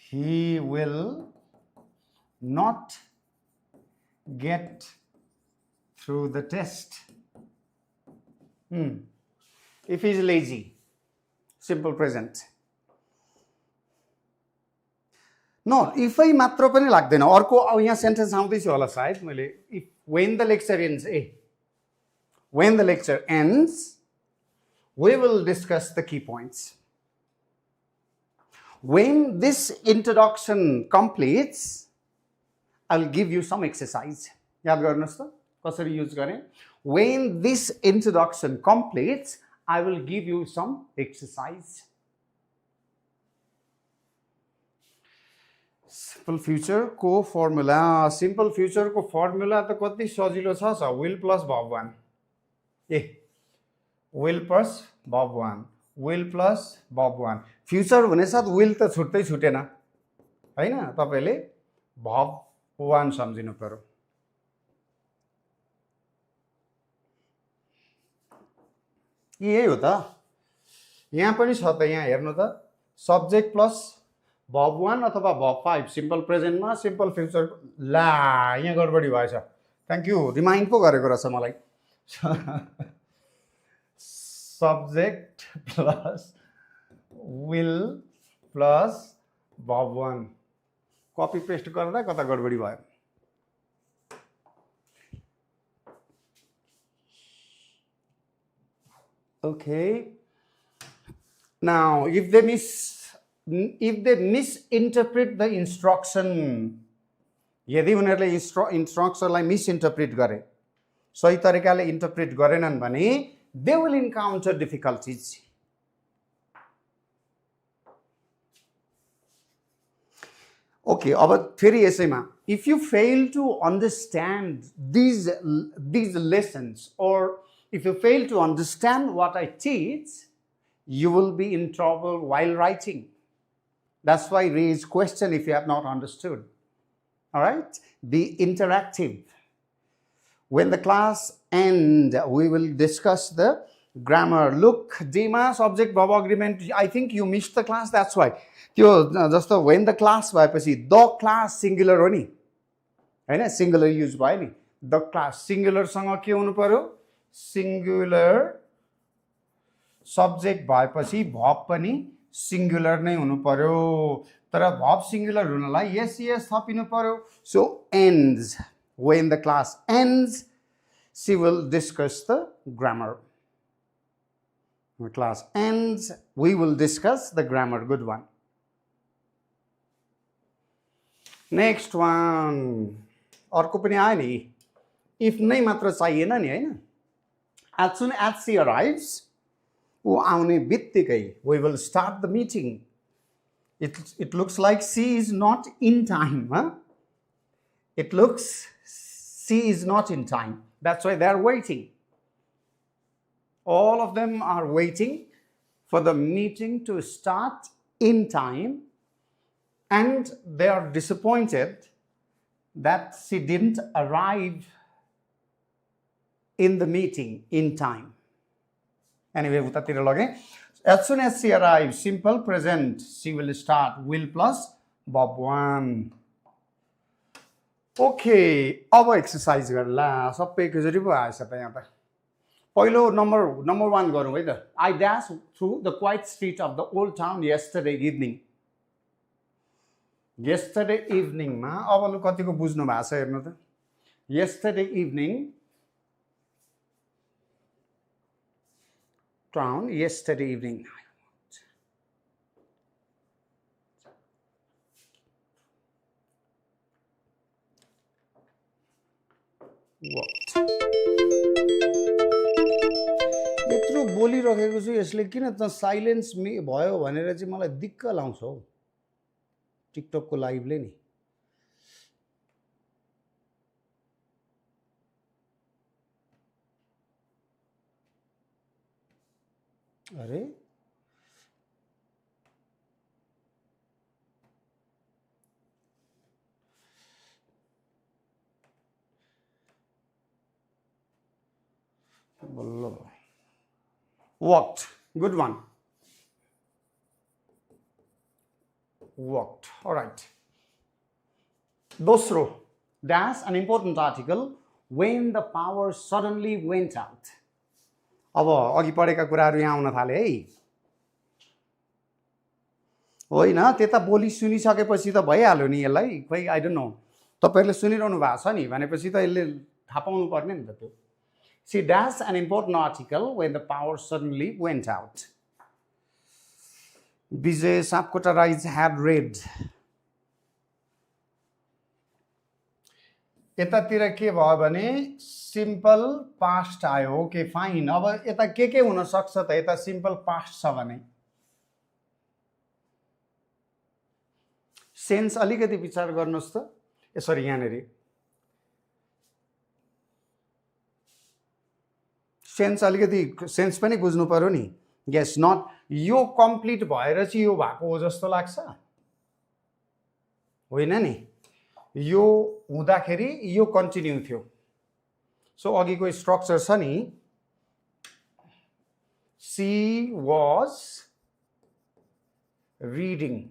he will not get through the test. If he is lazy, simple present. No, if I मात्र पनि लाग्दैन अर्को अब यहाँ sentence आउँदैछ होला सायद मैले if when the lecture ends when the lecture ends we will discuss the key points. When this introduction completes I will give you some exercise. याद गर्नुस् त कसरी युज गरे. When this introduction completes I will give you some exercise. Simple future को formula. Simple future को formula त कति सजिलो छ will plus verb 1. Will plus verb 1. Will plus verb 1. Future भने साथ will त छुट्टै छुटेन हैन. तपाईले verb 1 सम्झिनु पर्यो. यही हो त. यहाँ पनि छ त. यहाँ हेर्नु त subject plus verb 1 अथवा verb 5 simple present मा simple future ला यहाँ गडबडी भएछ. थ्यांक यू रिमाइन्ड पो गरेको रहेछ मलाई. Subject plus will plus verb 1 कपी पेस्ट गर्दा कता गडबडी भयो. Okay. Now, if they misinterpret the instruction, यदि उनीहरूले instructionलाई misinterpret गरे, सही तरिकाले interpret गरेनन् भने they will encounter difficulties. Okay, अब फेरि यसैमा if you fail to understand these lessons or if you fail to understand what I teach, you will be in trouble while writing. That's why raise question if you have not understood. All right? Be interactive. When the class ends, we will discuss the grammar. Look, Dima, subject verb agreement. I think you missed the class. That's why. Just when the class भएपछि the class singular हो नि हैन. Singular use भयो नि. The class singular सँग के हुनु पर्यो? Singular subject भएपछि verb पनि singular नै हुनु पर्यो. तर verb singular हुनलाई yes थपिनु पर्यो. So ends. When the class ends, she will discuss the grammar. When the class ends, we will discuss the grammar. Good one. Next one. अर्को पनि आयो नि. If नै मात्र चाहिएन नि हैन. As soon as she arrives, we will start the meeting. It looks like she is not in time. Huh? It looks she is not in time. That's why they are waiting. All of them are waiting for the meeting to start in time, and they are disappointed that she didn't arrive in the meeting in time. Anyway, as soon as she arrives, simple present, she will start will plus verb 1. Okay, अब exercise गर्ला. सबै एकैचोटि पो आएछ त यहाँ त. पहिलो number 1 गरौँ है त. I dashed through the quiet street of the old town yesterday evening. Yesterday evening मा अब लु कतिको बुझ्नु भएको छ हेर्नु त. Yesterday evening town, yesterday evening. What? यत्रो बोलिरहेको छु यसले किन त साइलेन्स भयो भनेर चाहिँ मलाई दिक्क लाउँछ हौ. टिकटकको लाइभले नि. अरे Walked. Good one. worked. All right. दोस्रो, dash an important article when the power suddenly went out. अब अघि पढेका कुराहरू यहाँ आउन थाले है। होइन, त्यता बोली सुनिसकेपछि त भइहाल्यो नि यसलाई। खै आई डोन्ट नो, तपाईहरुले सुनिरहनु भएको छ नि भनेपछि त यसले थाहा पाउनु पर्ने नि त त्यो। See, dash an important article when the power suddenly went out. Vijay Sapkota Rai's had read. यतातिर के भयो भने सिम्पल पास्ट आयो। Okay fine. अब यता के हुन सक्छ त? यता सिम्पल पास्ट छ भने सेन्स अलिकति विचार गर्नुस् त। सरी, यहाँनेरि सेन्स अलिकति सेन्स पनि बुझ्नु पर्यो नि। यस, नट यो कम्प्लिट भएर चाहिँ यो भएको हो जस्तो लाग्छ, होइन नि? यो हुँदाखेरि यो कन्टिन्यू थियो। सो अघिको स्ट्रक्चर छ नि, she was reading.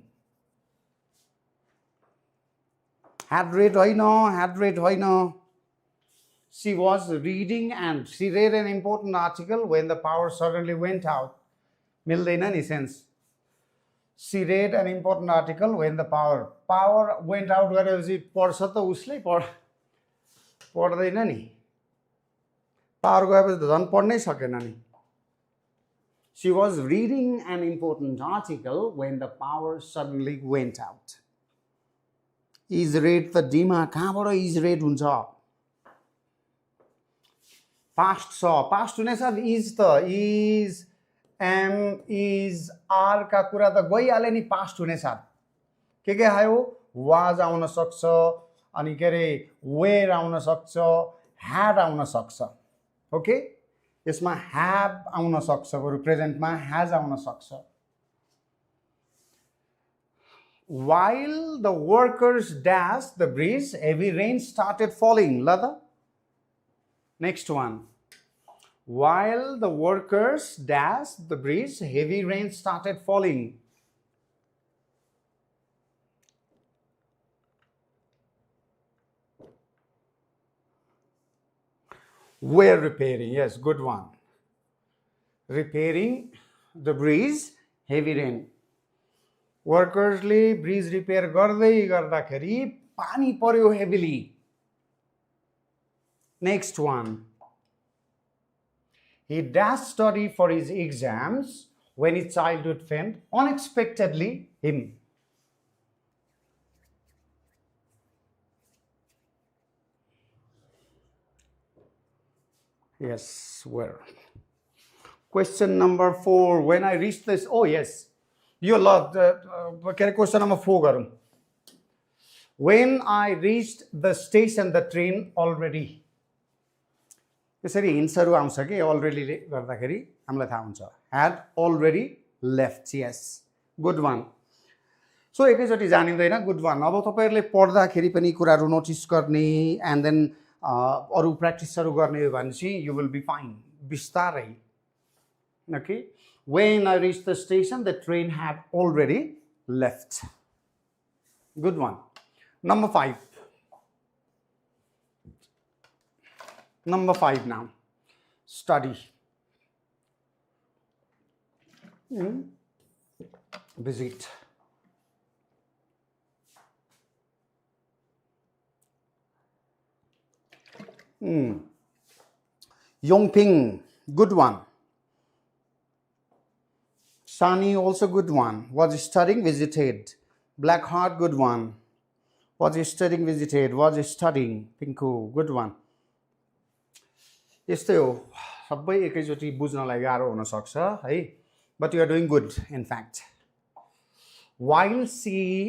had read होइन। She was reading and she read an important article when the power suddenly went out. मिल्दैन नि sense. She read an important article when the power went out गरेपछि पढ्छ त उसले, पढ्दैन नि। Power गएपछि त झन् पढ्नै सकेन नि। She was reading an important article when the power suddenly went out. Is read त डीमा कहाँबाट is read हुन्छ? पास्ट छ, पास्ट हुने साथ इज त इज एम इज आर का कुरा त गइहाल्यो नि पास्ट हुने साथ। के आयो? वाज आउन सक्छ, अनि के अरे वेयर आउन सक्छ, ह्याड आउन सक्छ। ओके, यसमा ह्याभ आउन सक्छ, बरु प्रेजेन्टमा ह्याज आउन सक्छ। While the workers dashed the bridge, heavy rain started falling. ल त next one. While the workers dashed the bridge, heavy rain started falling. Were repairing. Yes, good one. Repairing the bridge, heavy rain. वर्कर्सले bridge repair गर्दै गर्दाखेरि पानी पर्यो heavily. Next one, he dashed study for his exams when his childhood friend unexpectedly him. Yes, where? Question number 4. When I reached this, oh yes, यो ल के अरे question number 4 गरौँ। When I reached the station, the train already. यसरी हिन्ट्सहरू आउँछ कि अलरेडीले गर्दाखेरि हामीलाई थाहा हुन्छ। had already left. Yes, good one. सो एकैचोटि जानिँदैन, गुड वान। अब तपाईहरुले पढ्दाखेरि पनि कुराहरू नोटिस गर्ने एन्ड देन अरू प्र्याक्टिसहरू गर्ने हो भने चाहिँ यु विल बी फाइन, बिस्तारै। Okay, when I reached the station, the train had already left. Good one. Number 5. Number 5 now. Study. Visit. Yongping, good one. Sani, also good one. Was studying, visited. Blackheart, good one. Was studying, visited. Was studying. Pinku, good one. यस्तै हो, सबै एकैचोटि बुझ्नलाई गाह्रो हुन सक्छ है, but you are doing good in fact. While she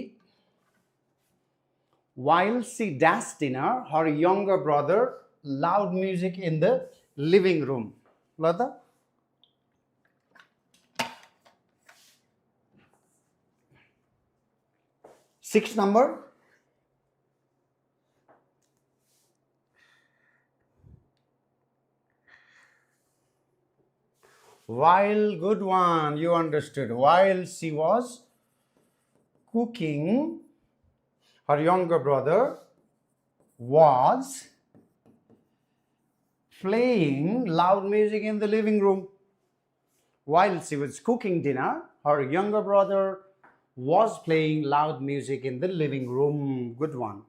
dashed dinner, her younger brother loud music in the living room. ल त 6 number. While, good one, you understood. While she was cooking. Her younger brother was playing loud music in the living room. While she was cooking dinner, her younger brother was playing loud music in the living room. Good one.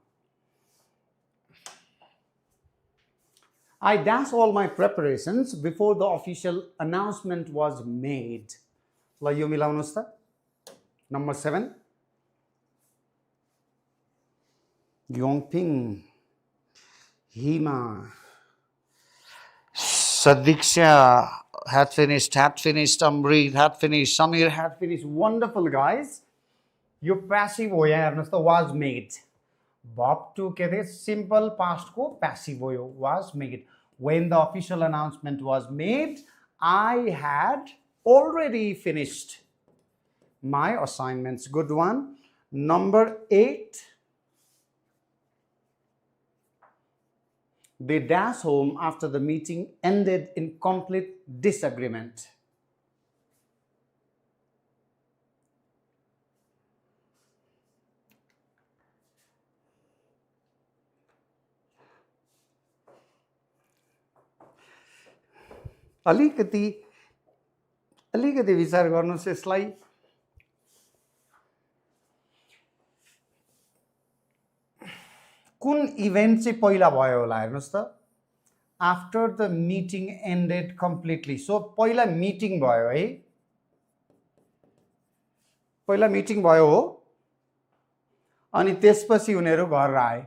I dashed all my preparations before the official announcement was made. ल यो मिलाउनुस् त. Number 7. Yongping, Hima, Sadiksha had finished, Amrit had finished, Samir had finished. Wonderful, guys. Your passive हो यहाँ हेर्नुस् त, was made. Verb to के अरे simple past को passive हो यो, was made. When the official announcement was made, I had already finished my assignments. Good one. Number 8. They dashed home after the meeting ended in complete disagreement. अलिकति विचार गर्नुस् यसलाई. कुन event चाहिँ पहिला भयो होला हेर्नुस् त. After the meeting ended completely. So पहिला मिटिङ भयो है, पहिला मिटिङ भयो हो, अनि त्यसपछि उनीहरू घर आए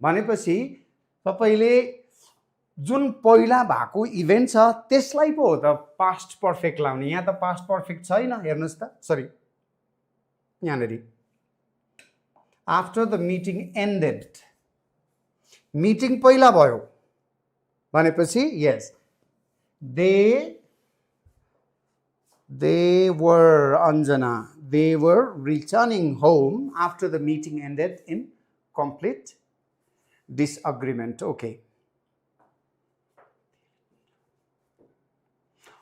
भनेपछि तपाईले जुन पहिला भएको इभेन्ट छ त्यसलाई पो हो त पास्ट पर्फेक्ट लाउने. यहाँ त पास्ट पर्फेक्ट छैन हेर्नुस् त. सरी, यहाँनेरि after the meeting ended, meeting पहिला भयो भनेपछि yes, they were Anjana, they were returning home after the meeting ended in complete disagreement. Okay.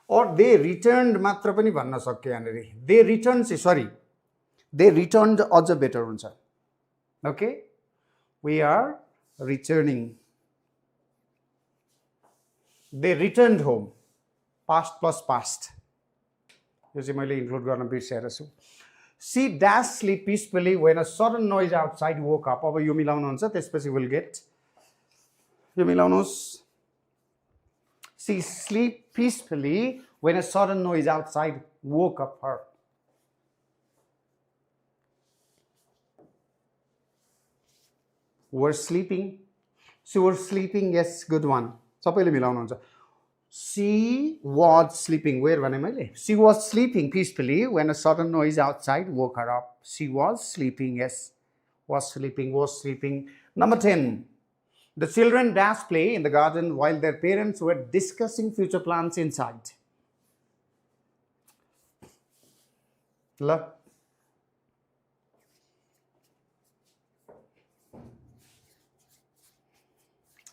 Or they returned मात्र पनि भन्न सक्यो यहाँनेरि. They returned, sorry, they returned अझ बेटर हुन्छ. Okay, we are returning. They returned home. Past plus past. यो चाहिँ मैले include गर्न बिर्सेर छु. She dashed sleep peacefully when a sudden noise outside woke up. अब यो मिलाउनुहुन्छ त्यसपछि will get. Yo मिलाउनुहोस्. She slept peacefully when a sudden noise outside woke up her. Were sleeping. She was sleeping. Yes, good one. सबैले मिलाउनुहुन्छ. She was sleeping. Where भने मैले? She was sleeping peacefully when a sudden noise outside woke her up. She was sleeping. Yes, was sleeping. Was sleeping. Number 10. The children dashed play in the garden while their parents were discussing future plans inside. Look.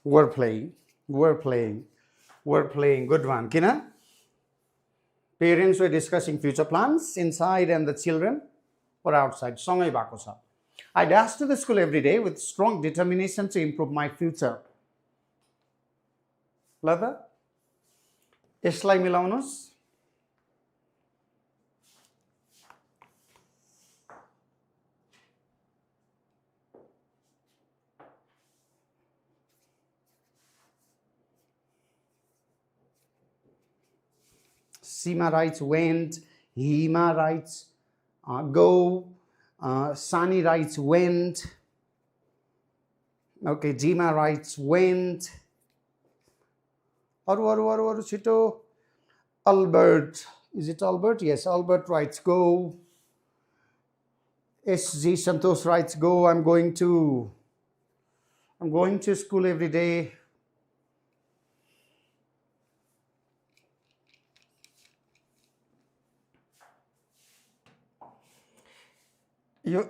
Were playing. Good one. Kina? Parents were discussing future plans inside and the children were outside. सँगै भएको छ. I dashed to the school every day with strong determination to improve my future. ल त यसलाई मिलाउनुस्. Seema writes went, Hima writes go, Sani writes went, okay, Jima writes went, aru chito. Albert, is it Albert? Yes, Albert writes go. SG Santosh writes go. I'm going to school every day. Yo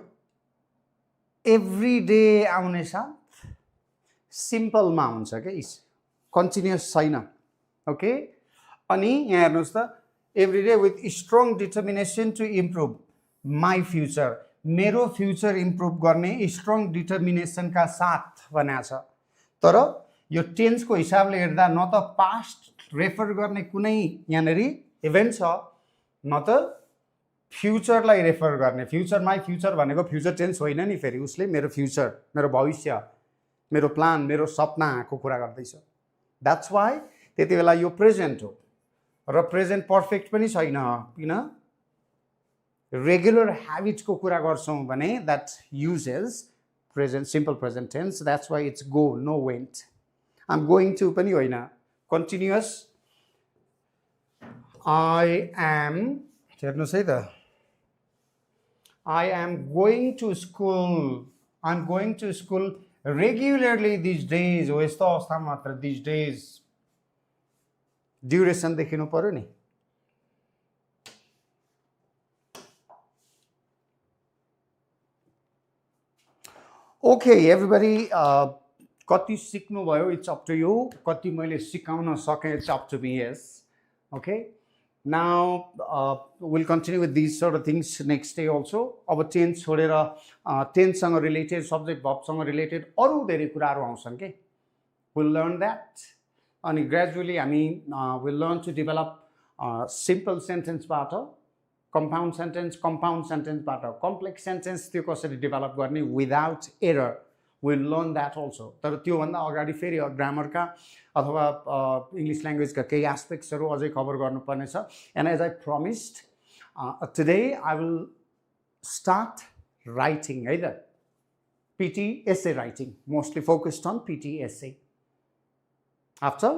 every day आउने साथ सिम्पलमा हुन्छ के, continuous छैन. Okay, अनि यहाँ हेर्नुहोस् त, every day with strong determination to improve. My future मेरो फ्युचर इम्प्रुभ गर्ने स्ट्रङ डिटर्मिनेसनका साथ भनेको छ तर यो टेन्सको हिसाबले हेर्दा न त पास्ट रेफर गर्ने कुनै यहाँनेरि इभेन्ट छ न त फ्युचरलाई रेफर गर्ने फ्युचर माई फ्युचर भनेको फ्युचर टेन्स होइन नि फेरि उसले मेरो फ्युचर मेरो भविष्य मेरो प्लान मेरो सपनाको कुरा गर्दैछ द्याट्स वाइ त्यति बेला यो प्रेजेन्ट हो र प्रेजेन्ट पर्फेक्ट पनि छैन किन रेगुलर ह्याबिट्सको कुरा गर्छौँ भने that uses present simple present tense that's why it's go no went I'm going to पनि होइन कन्टिन्युअस आई एम हेर्नुहोस् है त I am going to school. I'm going to school regularly these days. हो यस्तो अवस्थामा मात्र these days. ड्युरेसन देखिनु पर्यो नि ओके एभ्रीबडी कति सिक्नु भयो इट्स अप टु यु कति मैले सिकाउन सकेँ it's up to me yes okay Now, we'll continue with these sort of things next day also. अब टेन्स छोडेर टेन्ससँग रिलेटेड सब्जेक्ट भर्बसँग रिलेटेड अरू धेरै कुराहरू आउँछन् के we'll learn that अनि ग्रेजुअली हामी we'll learn to develop simple सेन्टेन्सबाट compound सेन्टेन्सबाट कम्प्लेक्स सेन्टेन्स त्यो कसरी डेभलप गर्ने without error we'll learn that also तर त्योभन्दा अगाडि फेरि ग्रामरका अथवा इङ्ग्लिस ल्याङ्ग्वेजका केही एस्पेक्ट्सहरू अझै कभर गर्नुपर्ने छ and as I promised today I will start writing है त PT essay writing mostly focused on PT essay after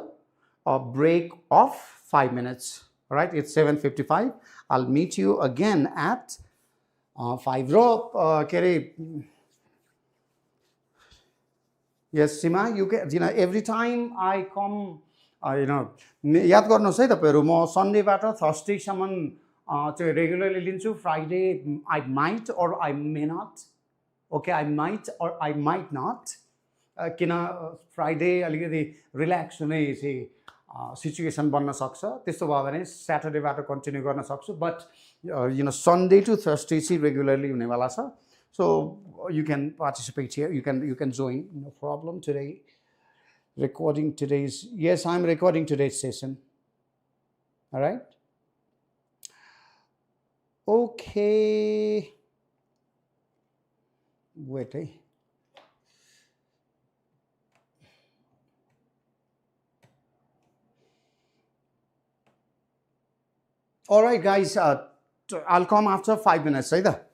a break of 5 minutes right it's 7:55 I'll meet you again at 5 र के अरे Yes, Sima, you get, every time I come, याद गर्नुहोस् है तपाईँहरू म सन्डेबाट थर्सडेसम्म चाहिँ रेगुलरली लिन्छु Friday I might or I may not okay I might or I might not किन फ्राइडे अलिकति रिल्याक्स हुने चाहिँ सिचुएसन बन्न सक्छ त्यस्तो भयो भने स्याटरडेबाट कन्टिन्यू गर्न सक्छु बट सन्डे टु थर्सडे चाहिँ रेगुलरली हुनेवाला छ So you can participate here. You can join. No problem today. Recording today's. Yes, I'm recording today's session. All right. Okay. Wait. All right, guys. I'll come after 5 minutes. Either.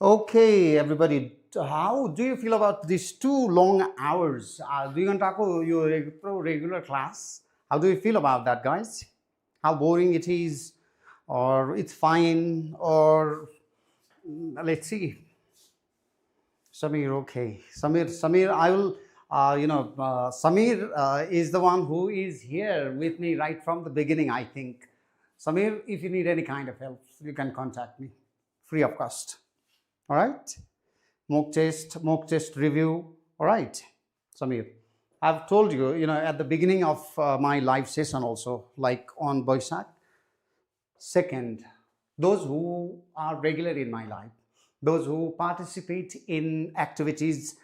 Okay, everybody, how do you feel about these 2 long hours? 2 घन्टाको यो regular class. How do you feel about that, guys? How boring it is, or it's fine, or let's see. Samir, okay. Samir, I will, Samir is the one who is here with me right from the beginning, I think. Samir, if you need any kind of help, you can contact me, free of cost. All right? Mock test review. All right, Samir. I've told you, at the beginning of my live session also, like on Boisak. Second, those who are regular in my life, those who participate in activities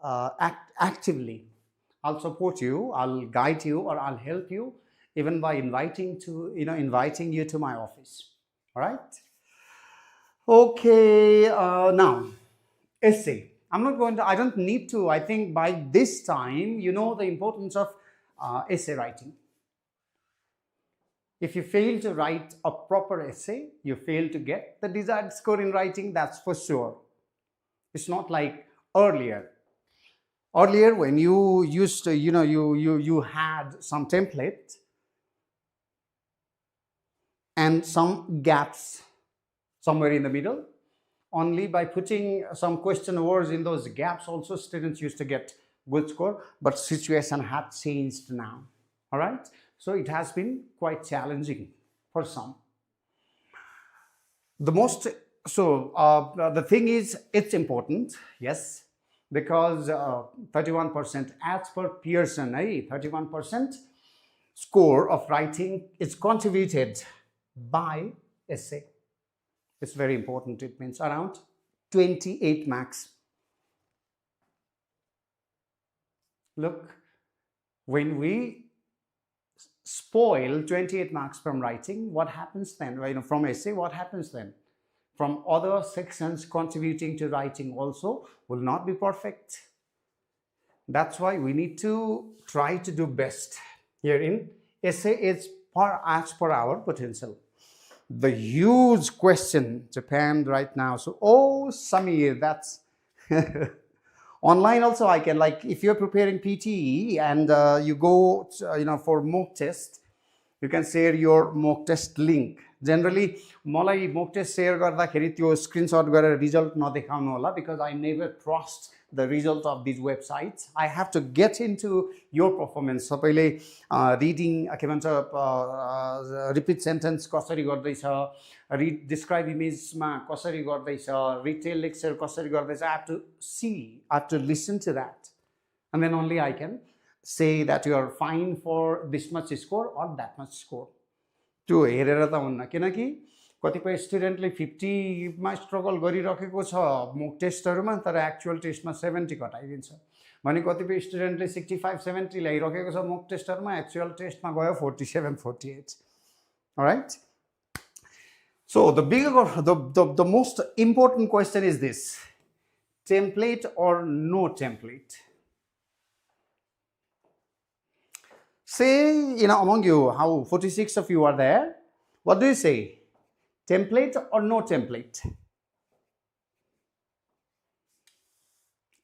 actively, I'll support you, I'll guide you, or I'll help you, even by inviting you to my office. All right? Okay, now, essay. I don't need to, I think by this time, you know the importance of essay writing. If you fail to write a proper essay, you fail to get the desired score in writing, that's for sure. It's not like earlier. Earlier, when you used to, you had some template and some gaps somewhere in the middle. Only by putting some question words in those gaps also students used to get good score, but situation had changed now. All right, so it has been quite challenging for some. The thing is, it's important, yes, because 31% as per Pearson, 31% score of writing is contributed by essay. It's very important. It means around 28 marks. Look, when we spoil 28 marks from writing, what happens then? From essay, what happens then? From other sections contributing to writing also will not be perfect. That's why we need to try to do best. Here in essay is as per our potential. The huge question, Japan right now. So, Samir, that's online also. I can, like, if you're preparing PTE and you go, for mock test, you can share your mock test link. Generally, मलाई mock test share गर्दाखेरि त्यो screenshot गरेर result नदेखाउनु होला, because I never trust the result of these websites. I have to get into your performance. सबैले reading, के भन्छ, repeat sentence कसरी गर्दैछ, describe image मा कसरी गर्दैछ, retail lecture कसरी गर्दैछ. I have to see, I have to listen to that, and then only I can say that you are fine for this much score or that much score. त्यो हेरेर त हुन्न, किनकि कतिपय स्टुडेन्टले 50 मा स्ट्रगल गरिरहेको छ मोक टेस्टहरुमा, तर एक्चुअल टेस्टमा 70 घटाइदिन्छ भने कतिपय स्टुडेन्टले 65-70 ल्याइरहेको छ मोक टेस्टहरुमा, एक्चुअल टेस्टमा गयो 47-48. all right, so the most important question is this: template or no template? Say, among you, how 46 of you are there, what do you say? Template or no template?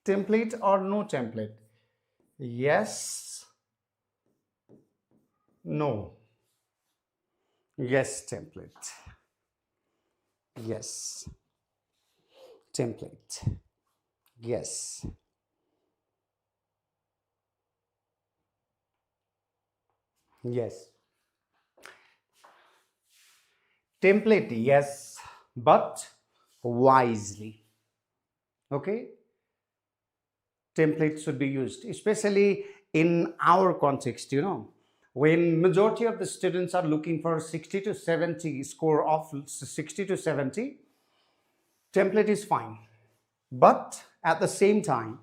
Template or no template? Yes, no. Yes, template. Yes. Template. Yes. Yes. Template, yes, but wisely. Okay? Template should be used, especially in our context, when majority of the students are looking for 60 to 70 score of 60 to 70, template is fine. But at the same time,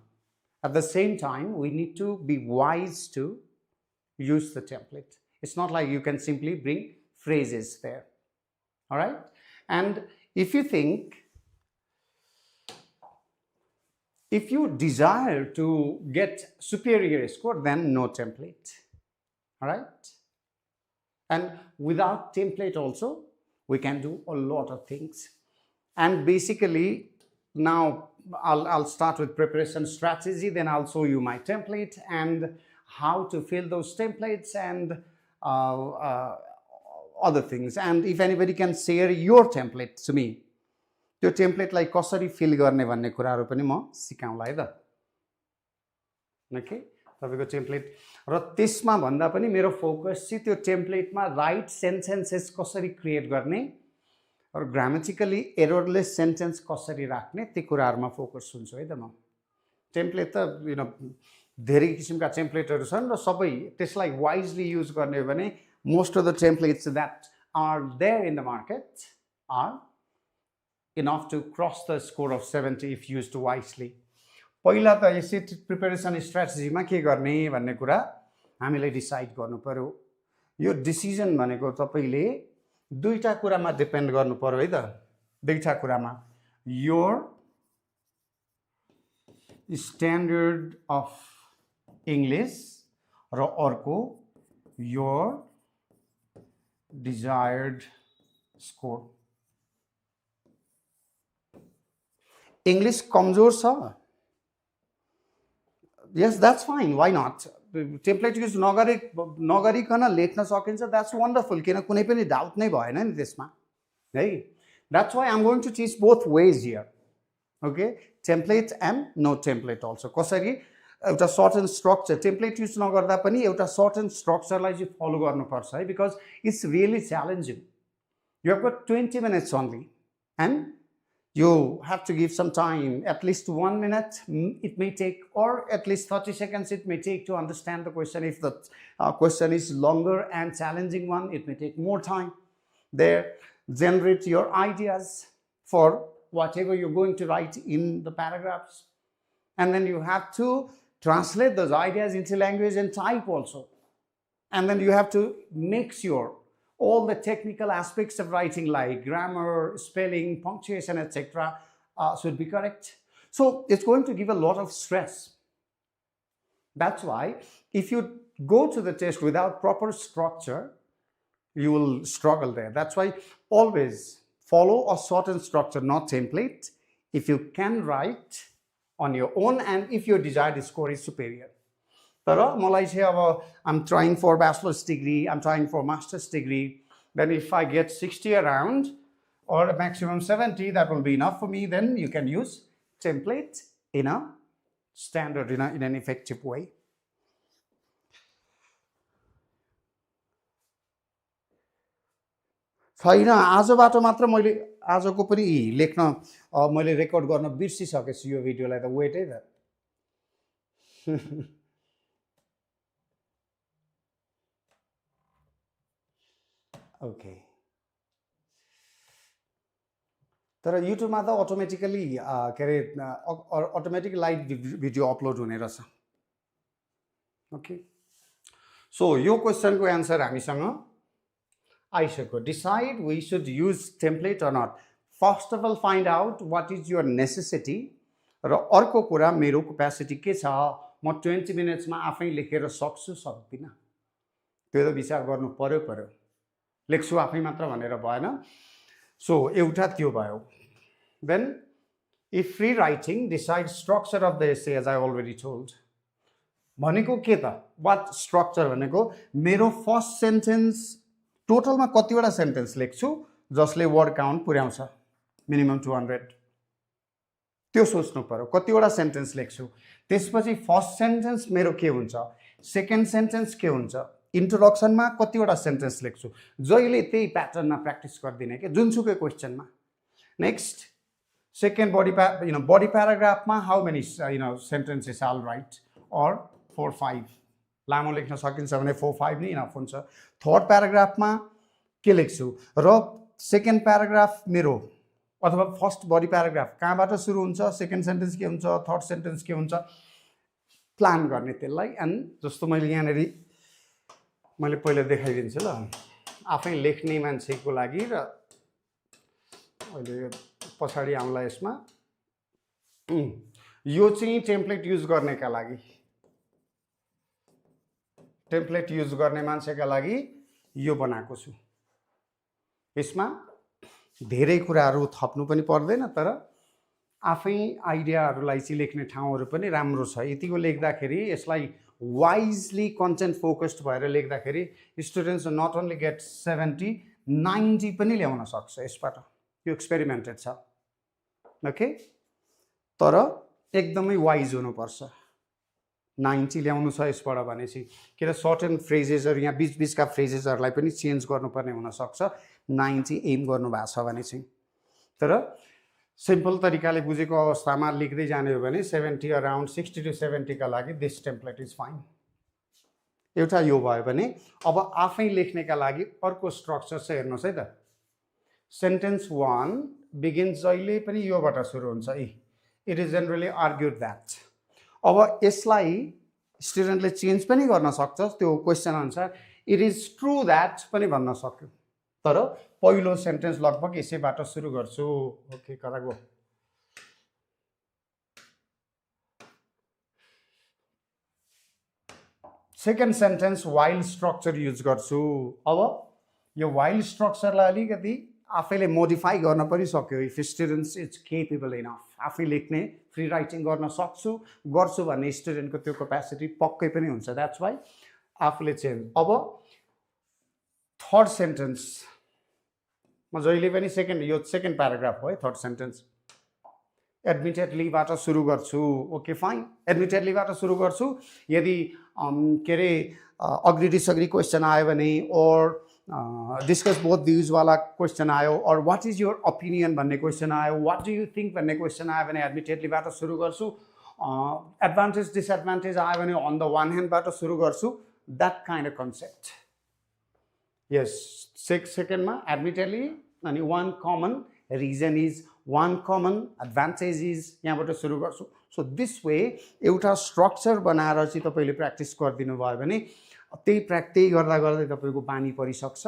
we need to be wise to use the template. It's not like you can simply bring phrases there. All right? And if you desire to get superior score, then no template. All right? And without template also, we can do a lot of things. And basically, now I'll start with preparation strategy, then I'll show you my template and how to fill those templates and other things. And if anybody can share your template to me, त्यो टेम्प्लेटलाई कसरी fill गर्ने भन्ने कुराहरू पनि म सिकाउँला है त okay तपाईको टेम्प्लेट र त्यसमा भन्दा पनि मेरो फोकस चाहिँ त्यो टेम्प्लेटमा राइट सेन्टेन्सेस कसरी क्रिएट गर्ने र ग्रामेटिकली एररलेस सेन्टेन्स कसरी राख्ने ती कुराहरुमा फोकस हुन्छु है त म टेम्प्लेट त धेरै किसिमका टेम्प्लेटहरु छन् र सबै त्यसलाई वाइजली युज गर्ने हो भने most of the templates that are there in the market are enough to cross the score of 70 if used wisely. पहिला त यसै प्रिपरेसन स्ट्र्याटेजीमा के गर्ने भन्ने कुरा हामीले डिसाइड गर्नु पर्यो यो डिसिजन भनेको तपाईले दुईटा कुरामा डिपेन्ड गर्नु पर्यो है त दुईटा कुरामा your standard of English र अर्को your desired score. English कमजोर छ yes that's fine why not template use नगरिकन लेख्न सकिन्छ that's wonderful किन कुनै पनि डाउट नै भएन नि त्यसमा है that's why I'm going to teach both ways here okay template and no template also कसरी एउटा सर्टेन स्ट्रक्चर टेम्प्लेट युज नगर्दा पनि एउटा सर्टेन स्ट्रक्चरलाई चाहिँ फलो गर्नुपर्छ है because it's really challenging you have got 20 minutes only and you have to give some time at least 1 minute it may take or at least 30 seconds it may take to understand the question if the question is longer and challenging one it may take more time there generate your ideas for whatever you're going to write in the paragraphs and then you have to translate those ideas into language and type also and then you have to make sure all the technical aspects of writing like grammar spelling punctuation etc should be correct so it's going to give a lot of stress that's why if you go to the test without proper structure you will struggle there that's why always follow a certain structure not template if you can write on your own and if your desired score is superior तर मलाई चाहिँ अब I'm trying for bachelor's degree I'm trying for master's degree then if I get 60 around or a maximum 70 that will be enough for me then you can use template in a standard in an effective way छैन आजबाट मात्र मैले आजको पनि लेख्न मैले record गर्न बिर्सिसकेछु यो भिडियोलाई त वेट है त ओके तर युट्युबमा त अटोमेटिकली के अरे अटोमेटिक लाइभ भिडियो अपलोड हुने रहेछ ओके सो यो क्वेसनको एन्सर हामीसँग आइसक्यो decide we should use template or not first of all find out what is your necessity र अर्को कुरा मेरो क्यापेसिटी के छ म 20 minutes मा आफै लेखेर सक्छु सक्दिन त्यो त विचार गर्नु पर्यो लेख्छु आफै मात्र भनेर भएन सो एउटा त्यो भयो then if free writing decide structure of the essay as I already told भनेको के त what structure भनेको मेरो फर्स्ट सेन्टेन्स टोटलमा कतिवटा सेन्टेन्स लेख्छु जसले वर्ड काउन्ट पुर्याउँछ मिनिमम 200 त्यो सोच्नु पर्यो कतिवटा सेन्टेन्स लेख्छु त्यसपछि फर्स्ट सेन्टेन्स मेरो के हुन्छ सेकेन्ड सेन्टेन्स के हुन्छ इन्ट्रोडक्सनमा कतिवटा सेन्टेन्स लेख्छु जहिले त्यही प्याटर्नमा प्र्याक्टिस गर्दिने के जुनसुकै क्वेसनमा नेक्स्ट सेकेन्ड बडी प्याराग्राफमा how many sentences all right or 4-5 लामो लेख्न सकिन्छ भने 4-5 नै इनफ हुन्छ थर्ड प्याराग्राफमा के लेख्छु र सेकेन्ड प्याराग्राफ मेरो अथवा फर्स्ट बडी प्याराग्राफ कहाँबाट सुरु हुन्छ सेकेन्ड सेन्टेन्स के हुन्छ थर्ड सेन्टेन्स के हुन्छ प्लान गर्ने त्यसलाई एन्ड जस्तो मैले यहाँनेरि मैले पहिला देखाइदिन्छु ल आफै लेख्ने मान्छेको लागि र अहिले पछाडि आउँला यसमा यो चाहिँ टेम्प्लेट युज गर्नेका लागि टेम्प्लेट युज गर्ने मान्छेका लागि यो बनाएको छु यसमा धेरै कुराहरू थप्नु पनि पर्दैन तर आफै आइडियाहरूलाई चाहिँ लेख्ने ठाउँहरू पनि राम्रो छ। यतिको लेख्दाखेरि यसलाई वाइजली कन्टेन्ट फोकस्ड भएर लेख्दाखेरि स्टुडेन्ट्स नट ओन्ली गेट 70, 90 पनि ल्याउन सक्छ यसबाट। यो एक्सपेरिमेन्टेड छ। ओके, तर एकदमै वाइज हुनुपर्छ। 90 ल्याउनु छ यसबाट भनेपछि किन सर्टेन फ्रेजेसहरू यहाँ बिचबिचका फ्रेजेसहरूलाई पनि चेन्ज गर्नुपर्ने हुनसक्छ 90 एम गर्नुभएको छ भने चाहिँ। तर सिम्पल तरिकाले बुझेको अवस्थामा लेख्दै जाने हो भने 70 अराउन्ड 60 to 70 का लागि दिस टेम्प्लेट इज फाइन। एउटा यो भयो भने अब आफै लेख्नेका लागि अर्को स्ट्रक्चर चाहिँ हेर्नुहोस् है त। सेन्टेन्स 1 बिगिन्स जहिले पनि योबाट सुरु हुन्छ, it is generally argued that. अब यसलाई स्टुडेन्टले चेन्ज पनि गर्न सक्छ त्यो क्वेसन अनुसार, इट इज ट्रु द्याट पनि भन्न सक्यो। तर पहिलो सेन्टेन्स लगभग यसैबाट सुरु गर्छु। ओके, कता गयो? Second sentence while structure use गर्छु। अब यो वाइल स्ट्रक्चरलाई अलिकति आफैले मोडिफाई गर्न पनि सक्यो। If students is capable enough, आफै लेख्ने फ्री राइटिङ गर्न गर्छु भन्ने स्टुडेन्टको त्यो क्यापेसिटी पक्कै पनि हुन्छ। द्याट्स वाइ आफूले चेन्ज। अब थर्ड सेन्टेन्स म जहिले पनि यो सेकेन्ड प्याराग्राफ हो है, थर्ड सेन्टेन्स एडमिटेडलीबाट सुरु गर्छु। ओके फाइन, एडमिटेडलीबाट सुरु गर्छु। यदि के अरे अग्री डिसअग्री क्वेसन आयो भने, और डिस्कस बोथ भ्युज वाला क्वेसन आयो, और वाट इज योर ओपिनियन भन्ने क्वेसन आयो, वाट डु यु थिङ्क भन्ने क्वेसन आयो भने एडमिटेडलीबाट सुरु गर्छु। एडभान्टेज डिसएडभान्टेज आयो भने अन द वान ह्यान्डबाट सुरु गर्छु। That kind of concept. Yes, सेकेन्डमा एडमिटेडली अनि one common reason is, one common advantage is, यहाँबाट सुरु गर्छु। सो दिस वे एउटा स्ट्रक्चर बनाएर चाहिँ तपाईँले प्र्याक्टिस गरिदिनु भयो भने त्यही गर्दा गर्दै तपाईँको बानी परिसक्छ।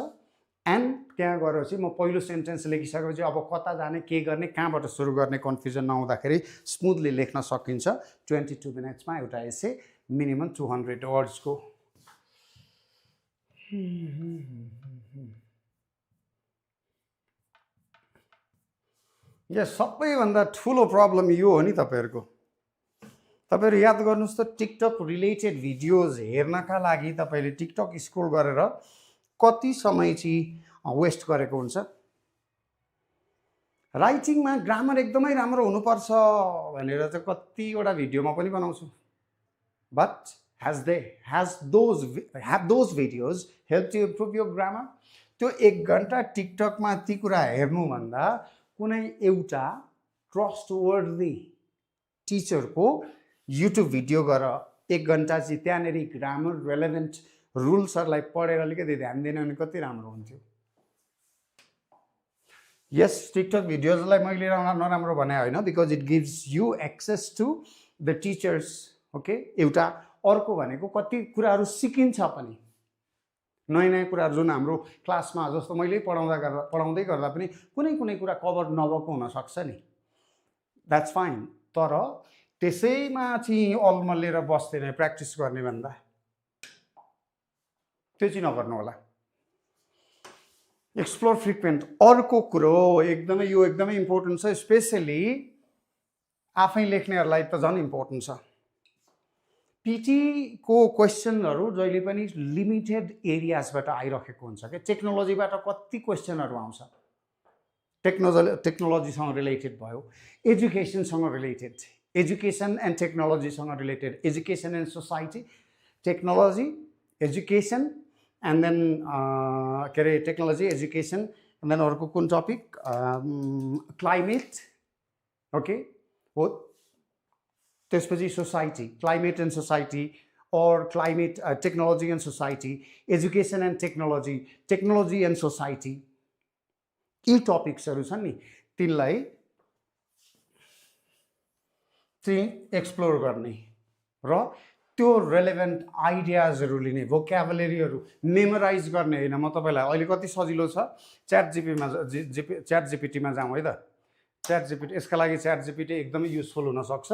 एन्ड त्यहाँ गएर चाहिँ म पहिलो सेन्टेन्स लेखिसकेपछि अब कता जाने, के गर्ने, कहाँबाट सुरु गर्ने कन्फ्युजन नहुँदाखेरि स्मुथली लेख्न सकिन्छ। 22 मिनट्समा एउटा एसे मिनिमम 200 वर्ड्सको। यहाँ सबैभन्दा ठुलो प्रब्लम यो हो नि तपाईँहरूको। तपाईँहरू याद गर्नुहोस् त, टिकटक रिलेटेड भिडियोज हेर्नका लागि तपाईँले टिकटक स्क्रोल गरेर कति समय चाहिँ वेस्ट गरेको हुन्छ। राइटिङमा ग्रामर एकदमै राम्रो हुनुपर्छ भनेर चाहिँ कतिवटा भिडियोमा पनि बनाउँछु। But have those videos helped you improve your grammar? त्यो 1 घन्टा टिकटकमा ती कुरा हेर्नुभन्दा कुनै एउटा ट्रस्टवर्दी टिचरको युट्युब भिडियो गर 1 घन्टा चाहिँ त्यहाँनिर ग्रामर रेलेभेन्ट रुल्सहरूलाई पढेर अलिकति ध्यान दिनु भने कति राम्रो हुन्थ्यो। यस, टिकटक भिडियोजलाई मैले नराम्रो भने होइन, because it gives you access to the teachers. Okay, एउटा अर्को भनेको कति कुराहरू सिकिन्छ पनि, नयाँ नयाँ कुराहरू जुन हाम्रो क्लासमा जस्तो मैले पढाउँदै गर्दा पनि कुनै कुरा कभर नभएको हुनसक्छ नि, द्याट्स फाइन। तर त्यसैमा चाहिँ अलमल्लेर बस्दैन प्र्याक्टिस गर्ने भन्दा, त्यो चाहिँ नगर्नु होला। एक्सप्लोर फ्रिक्वेन्ट अर्को कुरो यो एकदमै इम्पोर्टेन्ट छ, स्पेसली आफै लेख्नेहरूलाई त झन् इम्पोर्टेन्ट छ। पिटी को क्वेसनहरू जहिले पनि लिमिटेड एरियाजबाट आइरहेको हुन्छ क्या। टेक्नोलोजीबाट कति क्वेसनहरू आउँछ, टेक्नोलोजीसँग रिलेटेड भयो, एजुकेसनसँग रिलेटेड, एजुकेसन एन्ड टेक्नोलोजीसँग related, education and society, technology, education, and then के अरे टेक्नोलोजी, एजुकेसन, एन्ड देन अर्को कुन टपिक, क्लाइमेट। ओके, हो, त्यसपछि सोसाइटी, क्लाइमेट एन्ड सोसाइटी, और climate technology end society, education and technology, technology end society, यी टपिक्सहरू छन् नि, तिनलाई चाहिँ एक्सप्लोर गर्ने र त्यो रेलेभेन्ट आइडियाजहरू लिने, भोक्याबुलेरीहरू मेमोराइज गर्ने होइन। म तपाईँलाई अहिले कति सजिलो छ, च्याट जिपिटीमा जाउँ है त। च्याट जिपिटी, यसका लागि च्याट जिपिटी एकदमै युजफुल हुनसक्छ।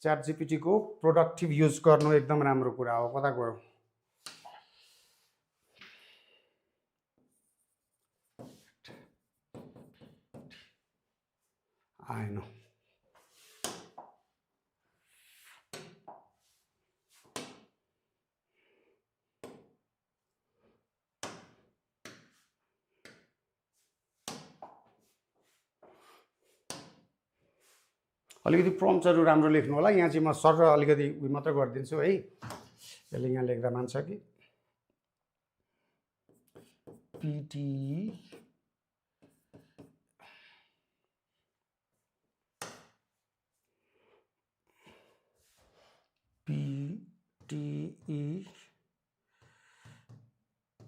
च्याट जिपिटीको प्रोडक्टिभ युज गर्नु एकदम राम्रो कुरा हो। कता गयो? आएन। अलिकति प्रम्प्टहरु राम्रो लेख्नु होला यहाँ चाहिँ म सर अलिकति उयो मात्र गरिदिन्छु है यसले यहाँ लेख्दा मान्छ कि PTE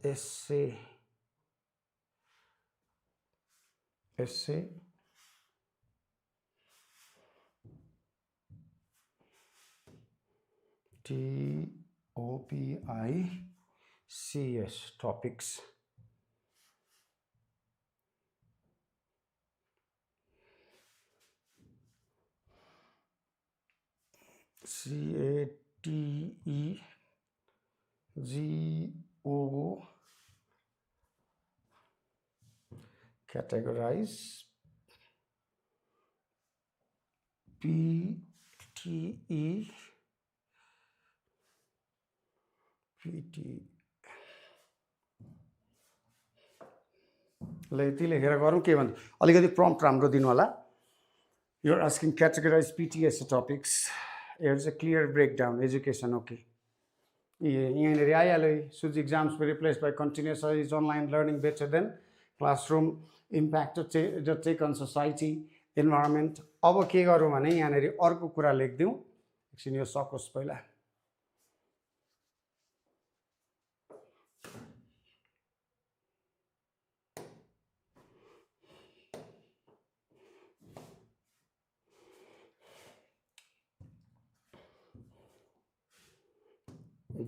essay TOPICS topics CATEGO categorize PTE ल यति लेखेर गरौँ के भन्छ अलिकति प्रम्प्ट राम्रो दिनु होला You're asking categorize PTS topics. Here's a clear breakdown. Education, okay. यहाँनिर आइहाल्यो Should exams be replaced by continuous or is online learning better than classroom impact to take on society, environment? अब के गरौँ भने यहाँनिर अर्को कुरा लेख्दिउँ एकछिन यो सकोस् पहिला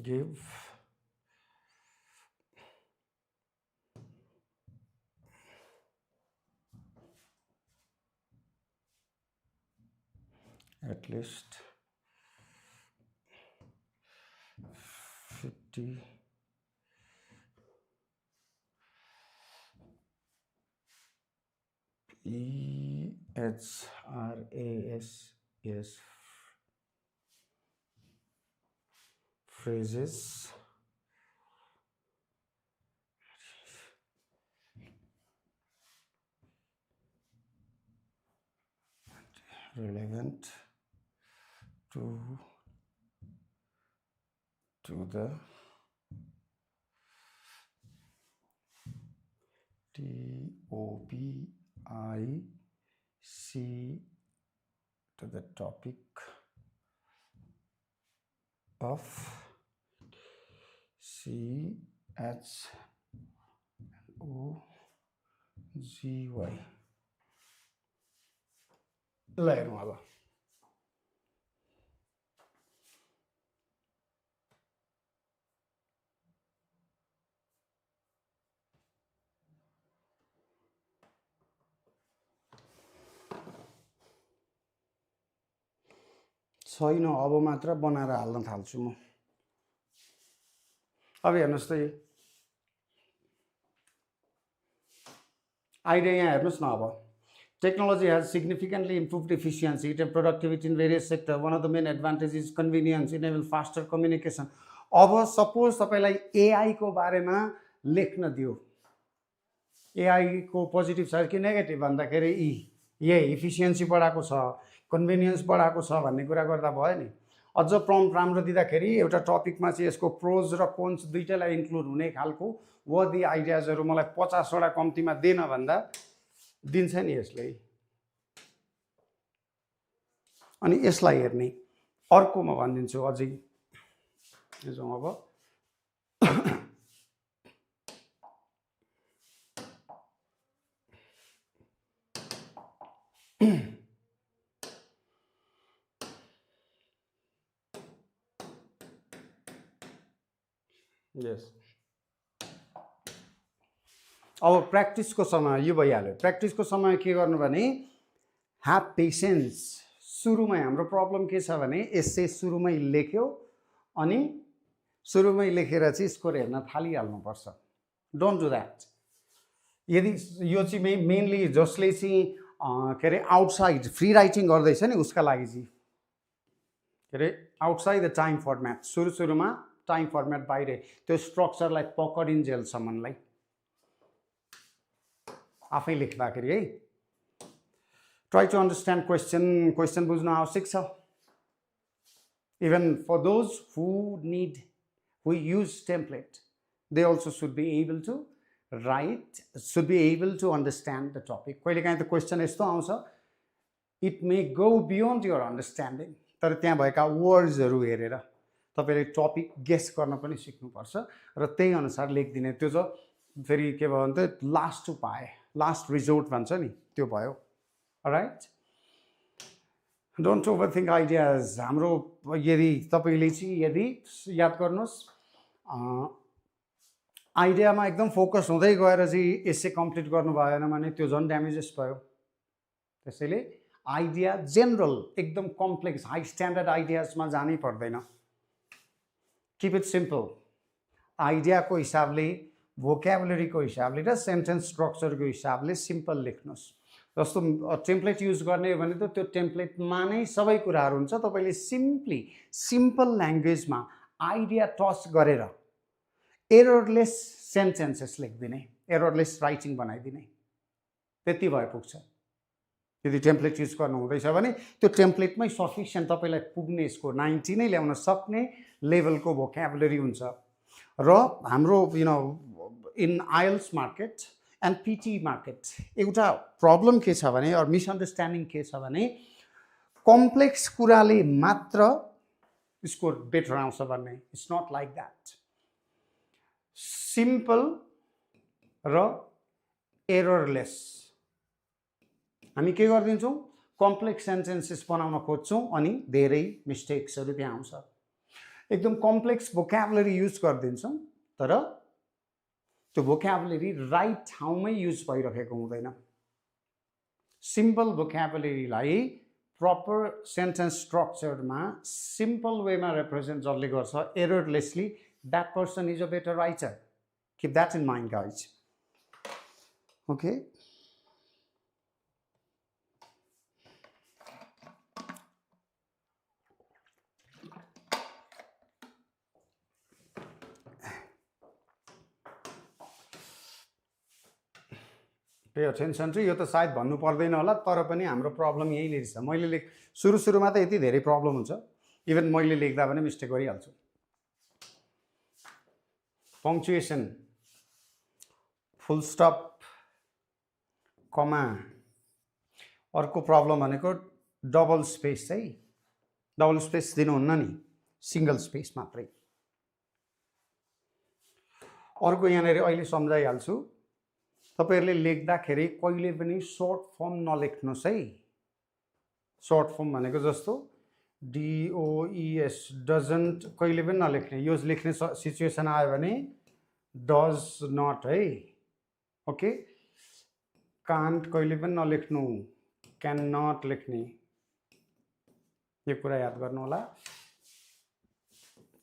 give at least 50 EHRAS phrases relevant to the TOPIC to the topic of CHOGY ल हेरौँ अब छैन अब मात्र बनाएर हाल्न थाल्छु म अब हेर्नुस् त आइडिया यहाँ हेर्नुस् न अब Technology has significantly improved efficiency and productivity in various sectors. One of the main advantages is convenience, enable faster communication. अब सपोज तपाईलाई AI को बारेमा लेख्न दियो AI को पोजिटिभ छ कि नेगेटिभ भन्दाखेरि यही इफिसियन्सी बढाएको छ कन्भिनियन्स बढाएको छ भन्ने कुरा गर्दा भयो नि अझ प्रम्प्ट राम्रो दिँदाखेरि एउटा टपिकमा चाहिँ यसको प्रोज र कोन्स दुईटैलाई इन्क्लुड हुने खालको वर्दी आइडियाजहरु मलाई 50 वटा कम्तीमा देन भन्दा दिन्छ नि यसले अनि यसलाई हेर्ने अर्को म भनिदिन्छु अझै यसो अब yes अब प्र्याक्टिसको समय यो भइहाल्यो प्र्याक्टिसको समय के गर्नु भने ह्याभ पेशेन्स सुरुमै हाम्रो प्रब्लम के छ भने एसे सुरुमै लेख्यो अनि सुरुमै लेखेर चाहिँ स्कोर हेर्न थालिहाल्नु पर्छ डोन्ट डु दैट यदि यो चाहिँ मेनली जसले चाहिँ के रे आउटसाइड फ्री राइटिङ गर्दैछ नि उसका लागि चाहिँ के रे आउटसाइड द टाइम फर्मेट सुरुमा टाइम फर्मेट बाहिर त्यो स्ट्रक्चरलाई पकडिन्जेलसम्मलाई आफै लेख्दाखेरि है Try to understand question बुझ्न आवश्यक छ. Even for those who use template, they also should be able to understand the topic. कहिलेकाहीँ त question यस्तो आउँछ, it may go beyond your understanding. तर त्यहाँ भएका वर्ड्सहरू हेरेर तपाईले टपिक गेस गर्न पनि सिक्नुपर्छ र त्यही अनुसार लेखिदिने. त्यो चाहिँ फेरि के भयो भने त लास्ट रिजोर्ट भन्छ नि, त्यो भयो. Alright? Don't overthink ideas. हाम्रो यदि तपाईले चाहिँ यदि याद गर्नुहोस् आइडियामा एकदम फोकस हुँदै गएर चाहिँ एसे कम्प्लिट गर्नु भएन भने त्यो झन् ड्यामेजेस भयो. त्यसैले आइडिया जेनरल एकदम कम्प्लेक्स हाई स्ट्यान्डर्ड आइडियाजमा जानै पर्दैन. Keep it simple. आइडियाको हिसाबले, भोक्याबुलरीको हिसाबले र सेन्टेन्स स्ट्रक्चरको हिसाबले सिम्पल लेख्नुहोस्. जस्तो टेम्प्लेट युज गर्ने हो भने त त्यो टेम्प्लेटमा नै सबै कुराहरू हुन्छ. तपाईले सिम्पल ल्याङ्ग्वेजमा आइडिया टच गरेर एररलेस सेन्टेन्सेस लेखिदिने, एररलेस राइटिङ बनाइदिने. त्यति भए पुग्छ. यदि टेम्प्लेट युज गर्नु हुँदैछ भने त्यो टेम्प्लेटमै सफिसिएन्ट तपाईलाई पुग्ने यसको 90 नै ल्याउन सक्ने लेभलको भोक्याबुलरी हुन्छ. र हाम्रो इन IELTS market end PTE market एउटा प्रब्लम के छ भने अर मिसअन्डरस्ट्यान्डिङ के छ भने कम्प्लेक्स कुराले मात्र स्कोर बेटर आउँछ भन्ने. It's not like that. Simple र एररलेस हामी के गर्दिन्छौँ, कम्प्लेक्स सेन्टेन्सेस बनाउन खोज्छौँ अनि धेरै मिस्टेक्सहरू त्यहाँ आउँछ. एकदम कम्प्लेक्स भोक्याबुलरी युज गरिदिन्छौँ तर त्यो भोक्याबुलरी राइट ठाउँमै युज भइरहेको हुँदैन. सिम्पल भोक्याबुलरीलाई प्रपर सेन्टेन्स स्ट्रक्चरमा सिम्पल वेमा रिप्रेजेन्ट जसले गर्छ errorlessly, that person is a better writer. Keep that in mind guys. Okay. Pay attention to. यो त सायद भन्नु पर्दैन होला तर पनि हाम्रो प्रब्लम यही रहेछ. मैले सुरुमा त यति धेरै प्रब्लम हुन्छ, इभन मैले लेख्दा पनि मिस्टेक गरिहाल्छु. पङ्क्चुएसन, फुल स्टप, कमा. अर्को प्रब्लम भनेको डबल स्पेस है. डबल स्पेस दिनुहुन्न नि, सिंगल स्पेस मात्रै. अर्को यहाँनिर अहिले सम्झाइहाल्छु. तपाईहरुले लेख्दाखेरि कहिले पनि सर्ट फर्म नलेख्नुहोस् है. सर्ट फर्म भनेको जस्तो DOES डजन्ट कहिले पनि नलेख्ने. यो लेख्ने सिचुएसन आयो भने डज नट है. ओके. कान्ट कहिले पनि नलेख्नु, क्यान नट लेख्ने. यो कुरा याद गर्नु होला.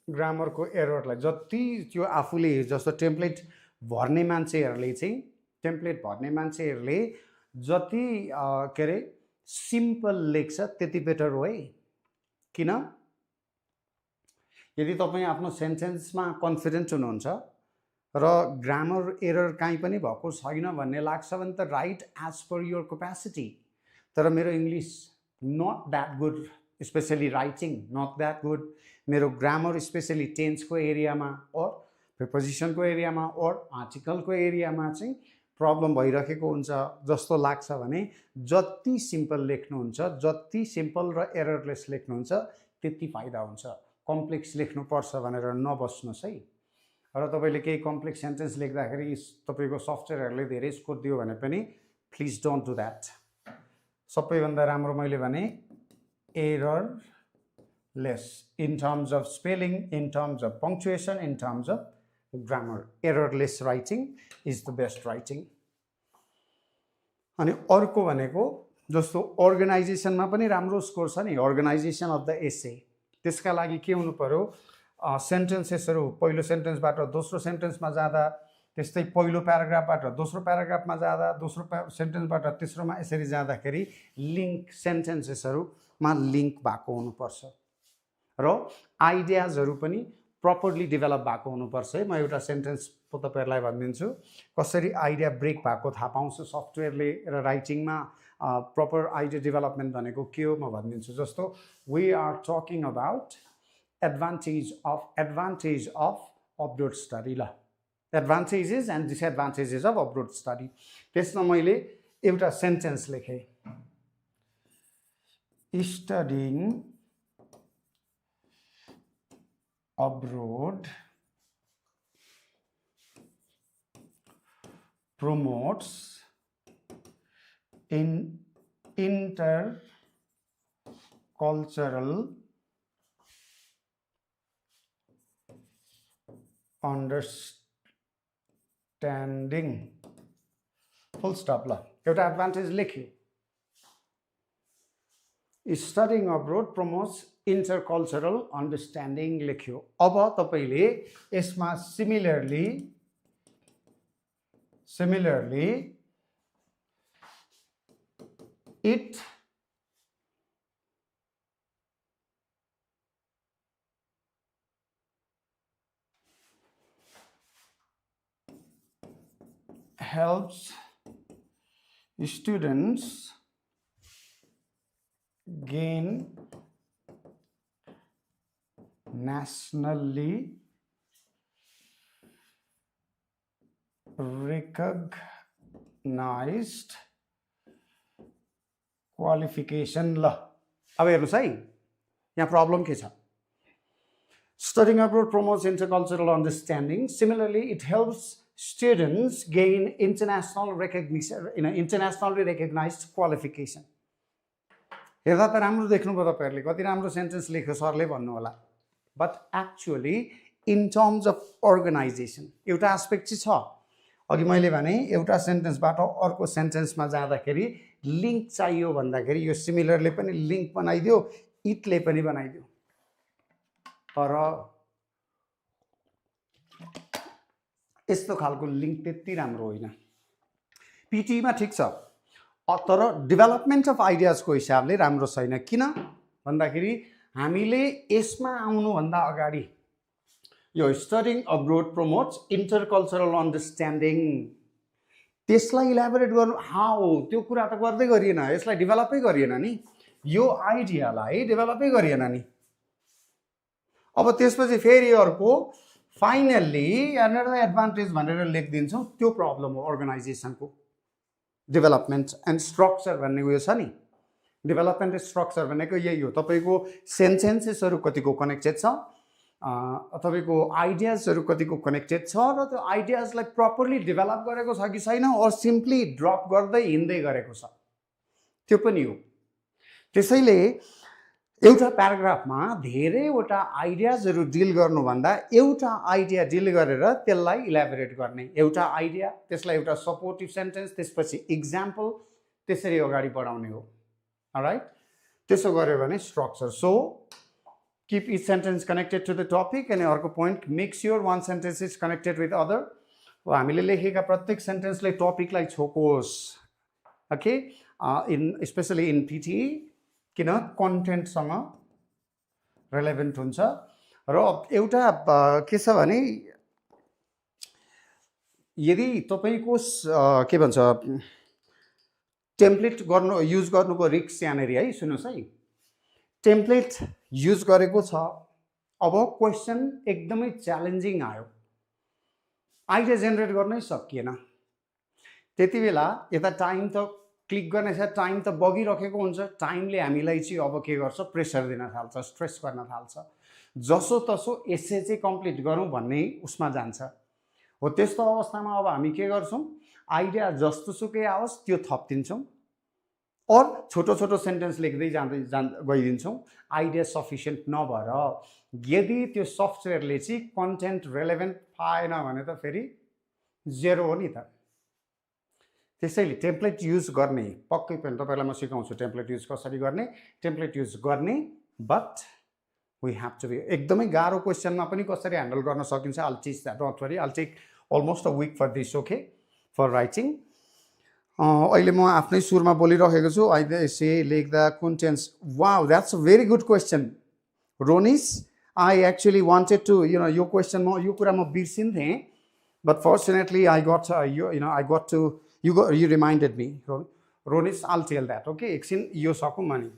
ग्रामरको एररलाई जति त्यो आफूले जस्तो टेम्प्लेट भर्ने मान्छेहरूले जति के अरे सिम्पल लेख्छ त्यति बेटर हो है. किन? यदि तपाईँ आफ्नो सेन्टेन्समा कन्फिडेन्ट हुनुहुन्छ र ग्रामर एरर काहीँ पनि भएको छैन भन्ने लाग्छ भने त right as per your capacity. तर मेरो English not that good, especially writing not that good. मेरो ग्रामर स्पेसली टेन्सको एरियामा और प्रिपोजिसनको एरियामा और आर्टिकलको एरियामा चाहिँ प्रब्लम भइरहेको हुन्छ जस्तो लाग्छ भने जति सिम्पल लेख्नुहुन्छ, जति सिम्पल र एररलेस लेख्नुहुन्छ त्यति फाइदा हुन्छ. कम्प्लेक्स लेख्नुपर्छ भनेर नबस्नुहोस् है. र तपाईले केही कम्प्लेक्स सेन्टेन्स लेख्दाखेरि तपाईको सफ्टवेयरहरूले धेरै स्कोर दियो भने पनि प्लिज डोन्ट डु द्याट. सबैभन्दा राम्रो मैले भने errorless in terms of spelling, in terms of punctuation, in terms of grammar. Errorless writing is the best writing. अनि अर्को भनेको जस्तो अर्गनाइजेसनमा पनि राम्रो स्कोर छ नि, अर्गनाइजेसन अफ द एसे. त्यसका लागि के हुनु पर्यो, सेन्टेन्सेसहरू पहिलो सेन्टेन्सबाट दोस्रो सेन्टेन्समा जाँदा, त्यस्तै पहिलो प्याराग्राफबाट दोस्रो प्याराग्राफमा जाँदा, दोस्रो सेन्टेन्सबाट तेस्रोमा यसरी जाँदाखेरि लिङ्क सेन्टेन्सेसहरूमा लिङ्क भएको हुनुपर्छ र आइडियाजहरू पनि प्रपरली डेभलप भएको हुनुपर्छ है. म एउटा सेन्टेन्स तपाईँहरूलाई भनिदिन्छु कसरी आइडिया ब्रेक भएको थाहा पाउँछ सफ्टवेयरले र राइटिङमा. proper idea development भनेको के हो म भनिदिन्छु जस्तो we are talking about advantage of abroad study ल advantages and disadvantages of abroad study त्यसमा मैले एउटा sentence लेखेँ studying abroad promotes intercultural understanding full stop ल एउटा एडभान्टेज लेख्यो studying abroad promotes intercultural understanding लेख्यो अब तपाईले यसमा similarly it helps students gain nationally recognized qualification ल अब हेर्नुस् है यहाँ प्रब्लम के छ studying abroad promotes intercultural understanding similarly it helps students gain internationally recognized qualification हेर्दा त राम्रो देख्नुभयो तपाईहरुले कति राम्रो सेन्टेन्स लेख्यो सरले भन्नु होला but actually in terms of organisation एउटा एस्पेक्ट चाहिँ छ अघि मैले भने एउटा सेन्टेन्सबाट अर्को सेन्टेन्समा जाँदाखेरि लिंक चाहियो भन्दाखेरि यो सिमिलरले पनि लिंक बनाइदियो इटले पनि बनाइदियो तर यस्तो खालको लिंक त्यति राम्रो होइन पीटी मा ठीक छ तर डेभलपमेन्ट अफ आइडियाज को हिसाबले राम्रो छैन किन भन्दाखेरि हामीले यसमा आउनु भन्दा अगाडि यो स्टडीइङ अब्रोड प्रमोट्स इंटरकल्चरल अन्डरस्ट्यान्डिङ त्यसलाई इलाबोरेट गर्नु हाउ त्यो कुरा त गर्दै गरिएन यसलाई डेभलपै गरिएन नि यो आइडियालाई डेभलपै गरिएन नि अब त्यसपछि फेरि अर्को फाइनल्ली अनदर एडभान्टेज भनेर लेखिदिन्छौँ त्यो प्रब्लम हो अर्गनाइजेसनको डेभलपमेन्ट एन्ड स्ट्रक्चर भन्ने उयो छ नि डेभलपमेन्ट स्ट्रक्चर भनेको यही हो तपाईको सेन्टेन्सेसहरु कतिको कनेक्टेड छ तपाईको आइडियाजहरु कतिको कनेक्टेड छ र त्यो आइडियाजलाई प्रपरली डेभलप गरेको छ कि छैन अर सिम्पली ड्रप गर्दै हिँड्दै गरेको छ त्यो पनि हो त्यसैले एउटा प्याराग्राफमा धेरैवटा आइडियाजहरु डिल गर्नु भन्दा एउटा आइडिया डिल गरेर त्यसलाई इलाबोरेट गर्ने एउटा आइडिया त्यसलाई एउटा सपोर्टिभ सेन्टेन्स त्यसपछि एक्जाम्पल त्यसरी अगाडि बढाउने हो अलराइट त्यसो गर्यो भने structure so keep each sentence connected to the topic and अर्को point make sure one sentence is connected with other हामीले लेखेका प्रत्येक सेन्टेन्सले टपिकलाई छोकोस् okay in specially in PTE किन कन्टेन्ट सँग रिलेभेन्ट हुन्छ र एउटा के छ भने यदि तपाईको के भन्छ टेम्प्लेट गर्नु युज गर्नुको रिस्क यहाँनेर है सुन्नुस् है टेम्प्लेट युज गरेको छ अब क्वेशन एकदमै च्यालेन्जिङ आयो आइडिया जेनेरेट गर्नै सकिएन त्यतिबेला यता टाइम त क्लिक गर्ने छ टाइम त बगिरहेको हुन्छ टाइमले हामीलाई चाहिँ अब के गर्छ प्रेसर दिन थाल्छ स्ट्रेस गर्न थाल्छ जसो तसो एसे चाहिँ कम्प्लिट गरौँ भन्ने उसमा जान्छ हो त्यस्तो अवस्थामा अब हामी के गर्छौं आइडिया जस्तो सुकै आओस् त्यो थप्दिन्छौं और छोटो छोटो सेन्टेन्स लेख्दै गइदिन्छौं आइडिया सफिसिएन्ट नभएर यदि त्यो सफ्टवेयरले चाहिँ कन्टेन्ट रिलेभेन्ट पाएन भने त फेरि जेरो हो नि त त्यसैले टेम्प्लेट युज गर्ने पक्कै पनि तपाईलाई म सिकाउँछु टेम्प्लेट युज कसरी गर्ने टेम्प्लेट युज गर्ने but we have to be एकदमै गाह्रो क्वेशनमा पनि कसरी ह्यान्डल गर्न सकिन्छ I'll teach that don't worry I'll take almost a week for this okay for writing अहिले म आफ्नै सुरमा बोलिरहेको छु I say लेख्दा contents wow that's a very good question Ronis I actually wanted to your question यो कुरा म बिर्सिन्थे but fortunately I got you reminded me Ronis, I'll tell that. Okay, एकछिन यो सकौँ अनि.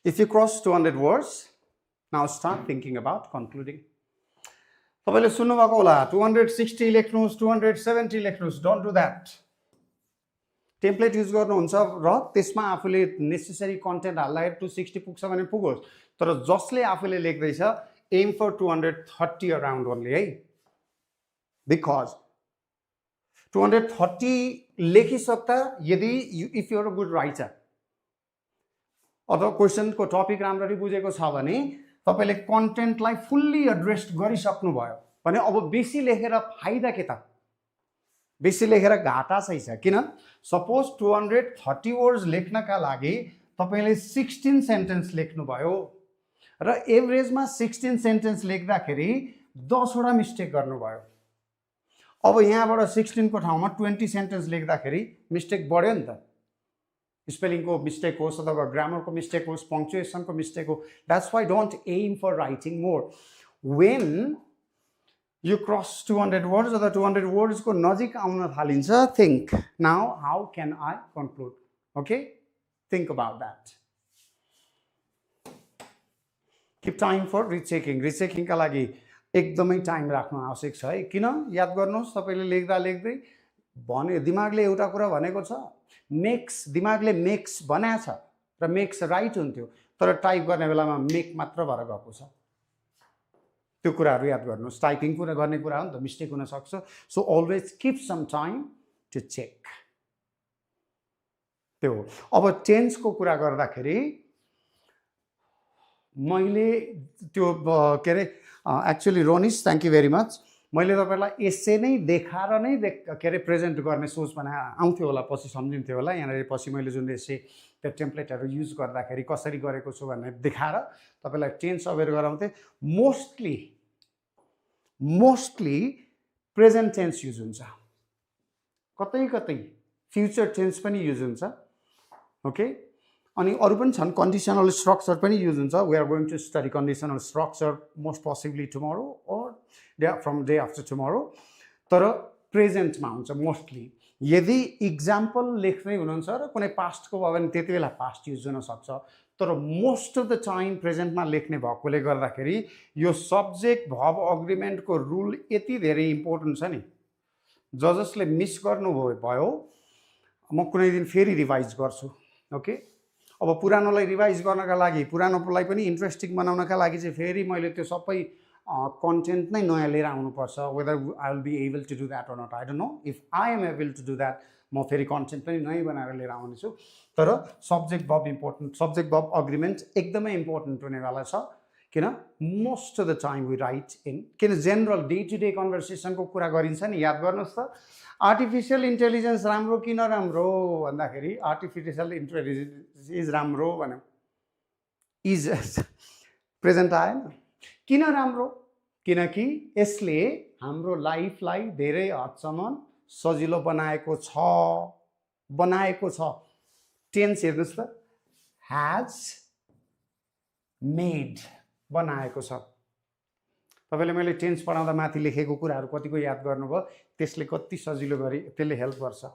If you cross 200 words, now start thinking about concluding. तपाईले सुन्नुभएको होला 260 लेख्नुहोस् 270 लेख्नुहोस्. Don't do that. Template use गर्नुहुन्छ र त्यसमा आफूले नेसेसरी कन्टेन्ट हाल्दाखेरि 260 पुग्छ भने पुगोस्. तर जसले आफूले लेख्दैछ एम फर 230 अराउन्ड ओन्ली है. बिकज 230 लेखिसक्दा यदि if you are a good writer अथवा क्वेसनको टपिक राम्ररी बुझेको छ भने तपाईले कन्टेन्टलाई फुल्ली एड्रेस गरिसक्नु भयो भने अब बेसी लेखेर फाइदा के त? बेसी लेखेर घाटा चाहिँ छ. किन? सपोज 230 वर्ड्स लेख्नका लागि तपाईले 16 सेन्टेन्स लेख्नुभयो र एभरेजमा 16 सेन्टेन्स लेख्दाखेरि 10 वटा मिस्टेक गर्नुभयो. अब यहाँबाट 16 को ठाउँमा 20 सेन्टेन्स लेख्दाखेरि मिस्टेक बढ्यो नि त. स्पेलिङको मिस्टेक होस् अथवा ग्रामरको मिस्टेक होस्, पङ्क्चुएसनको मिस्टेक हो. That's why don't aim for writing more. When you cross 200 words or the 200 words ko nazik auna thalincha, think now how can I conclude. Okay, think about that. Keep time for rechecking. Rechecking ka lagi एकदमै time राख्नु आवश्यक छ है. किन? याद गर्नुहोस् तपाईले लेख्दा लेख्दै भने दिमागले एउटा कुरा भनेको छ, मेक्स दिमागले मेक्स बनाएको छ र मेक्स राइट हुन्थ्यो तर टाइप गर्ने बेलामा मेक मात्र भएर गएको छ. त्यो कुराहरु याद गर्नुहोस्. टाइपिङ कुरा गर्ने कुरा हो नि त, मिस्टेक हुन सक्छ. So always keep some time to check. त्यो अब टेन्सको कुरा गर्दाखेरि मैले त्यो के अरे actually Ronish thank you very much. मैले तपाईलाई एसे नै देखाएर नै के अरे प्रेजेन्ट गर्ने सोच बनाएर आउँथ्यो होला, पछि सम्झिन्थ्यो होला. यहाँनिर पछि मैले जुन एसे त्यो टेम्प्लेटहरू युज गर्दाखेरि कसरी गरेको छु भनेर देखाएर तपाईलाई टेन्स अवेयर गराउँथे. मोस्टली प्रेजेन्ट टेन्स युज हुन्छ, कतै कतै फ्युचर टेन्स पनि युज हुन्छ. ओके, अनि अरू पनि छन्. कन्डिसनल स्ट्रक्चर पनि युज हुन्छ. We are going to study conditional structure most possibly tomorrow or from day after tomorrow. तर प्रेजेन्टमा हुन्छ मोस्टली. यदि इक्जाम्पल लेख्दै हुनुहुन्छ र कुनै पास्टको भयो भने त्यति बेला पास्ट युज हुन सक्छ. तर मोस्ट अफ द टाइम प्रेजेन्टमा लेख्ने भएकोले गर्दाखेरि यो सब्जेक्ट भर्ब अग्रिमेन्टको रुल यति धेरै इम्पोर्टेन्ट छ नि. जसले मिस गर्नुभयो म कुनै दिन फेरि रिभाइज गर्छु. ओके, अब पुरानोलाई रिभाइज गर्नका लागि, पुरानोलाई पनि इन्ट्रेस्टिङ बनाउनका लागि चाहिँ फेरि मैले त्यो सबै कन्टेन्ट नै नयाँ लिएर आउनुपर्छ. Whether I will be able to do that or not, I don't know. If I am able to do that म फेरि कन्टेन्ट पनि नयाँ बनाएर लिएर आउनेछु. तर subject verb important, subject verb agreement एकदमै इम्पोर्टेन्ट हुनेवाला छ. किन? Most of the time we write in, किन जेनरल डे टु डे कन्भर्सेसनको कुरा गरिन्छ नि. याद गर्नुहोस् त, आर्टिफिसियल इन्टेलिजेन्स राम्रो कि नराम्रो भन्दाखेरि आर्टिफिसियल इन्टेलिजेन्स इज राम्रो भन्यो, इज प्रेजेन्ट आएन. किन राम्रो? किनकि यसले हाम्रो लाइफलाई धेरै हदसम्म सजिलो बनाएको छ. टेन्स हेर्नुहोस् त, ह्याज मेड बनाएको छ. तपाईले मैले टेन्स पढाउँदा माथि लेखेको कुराहरू कतिको याद गर्नुभयो, त्यसले कति सजिलो गरी त्यसले हेल्प गर्छ.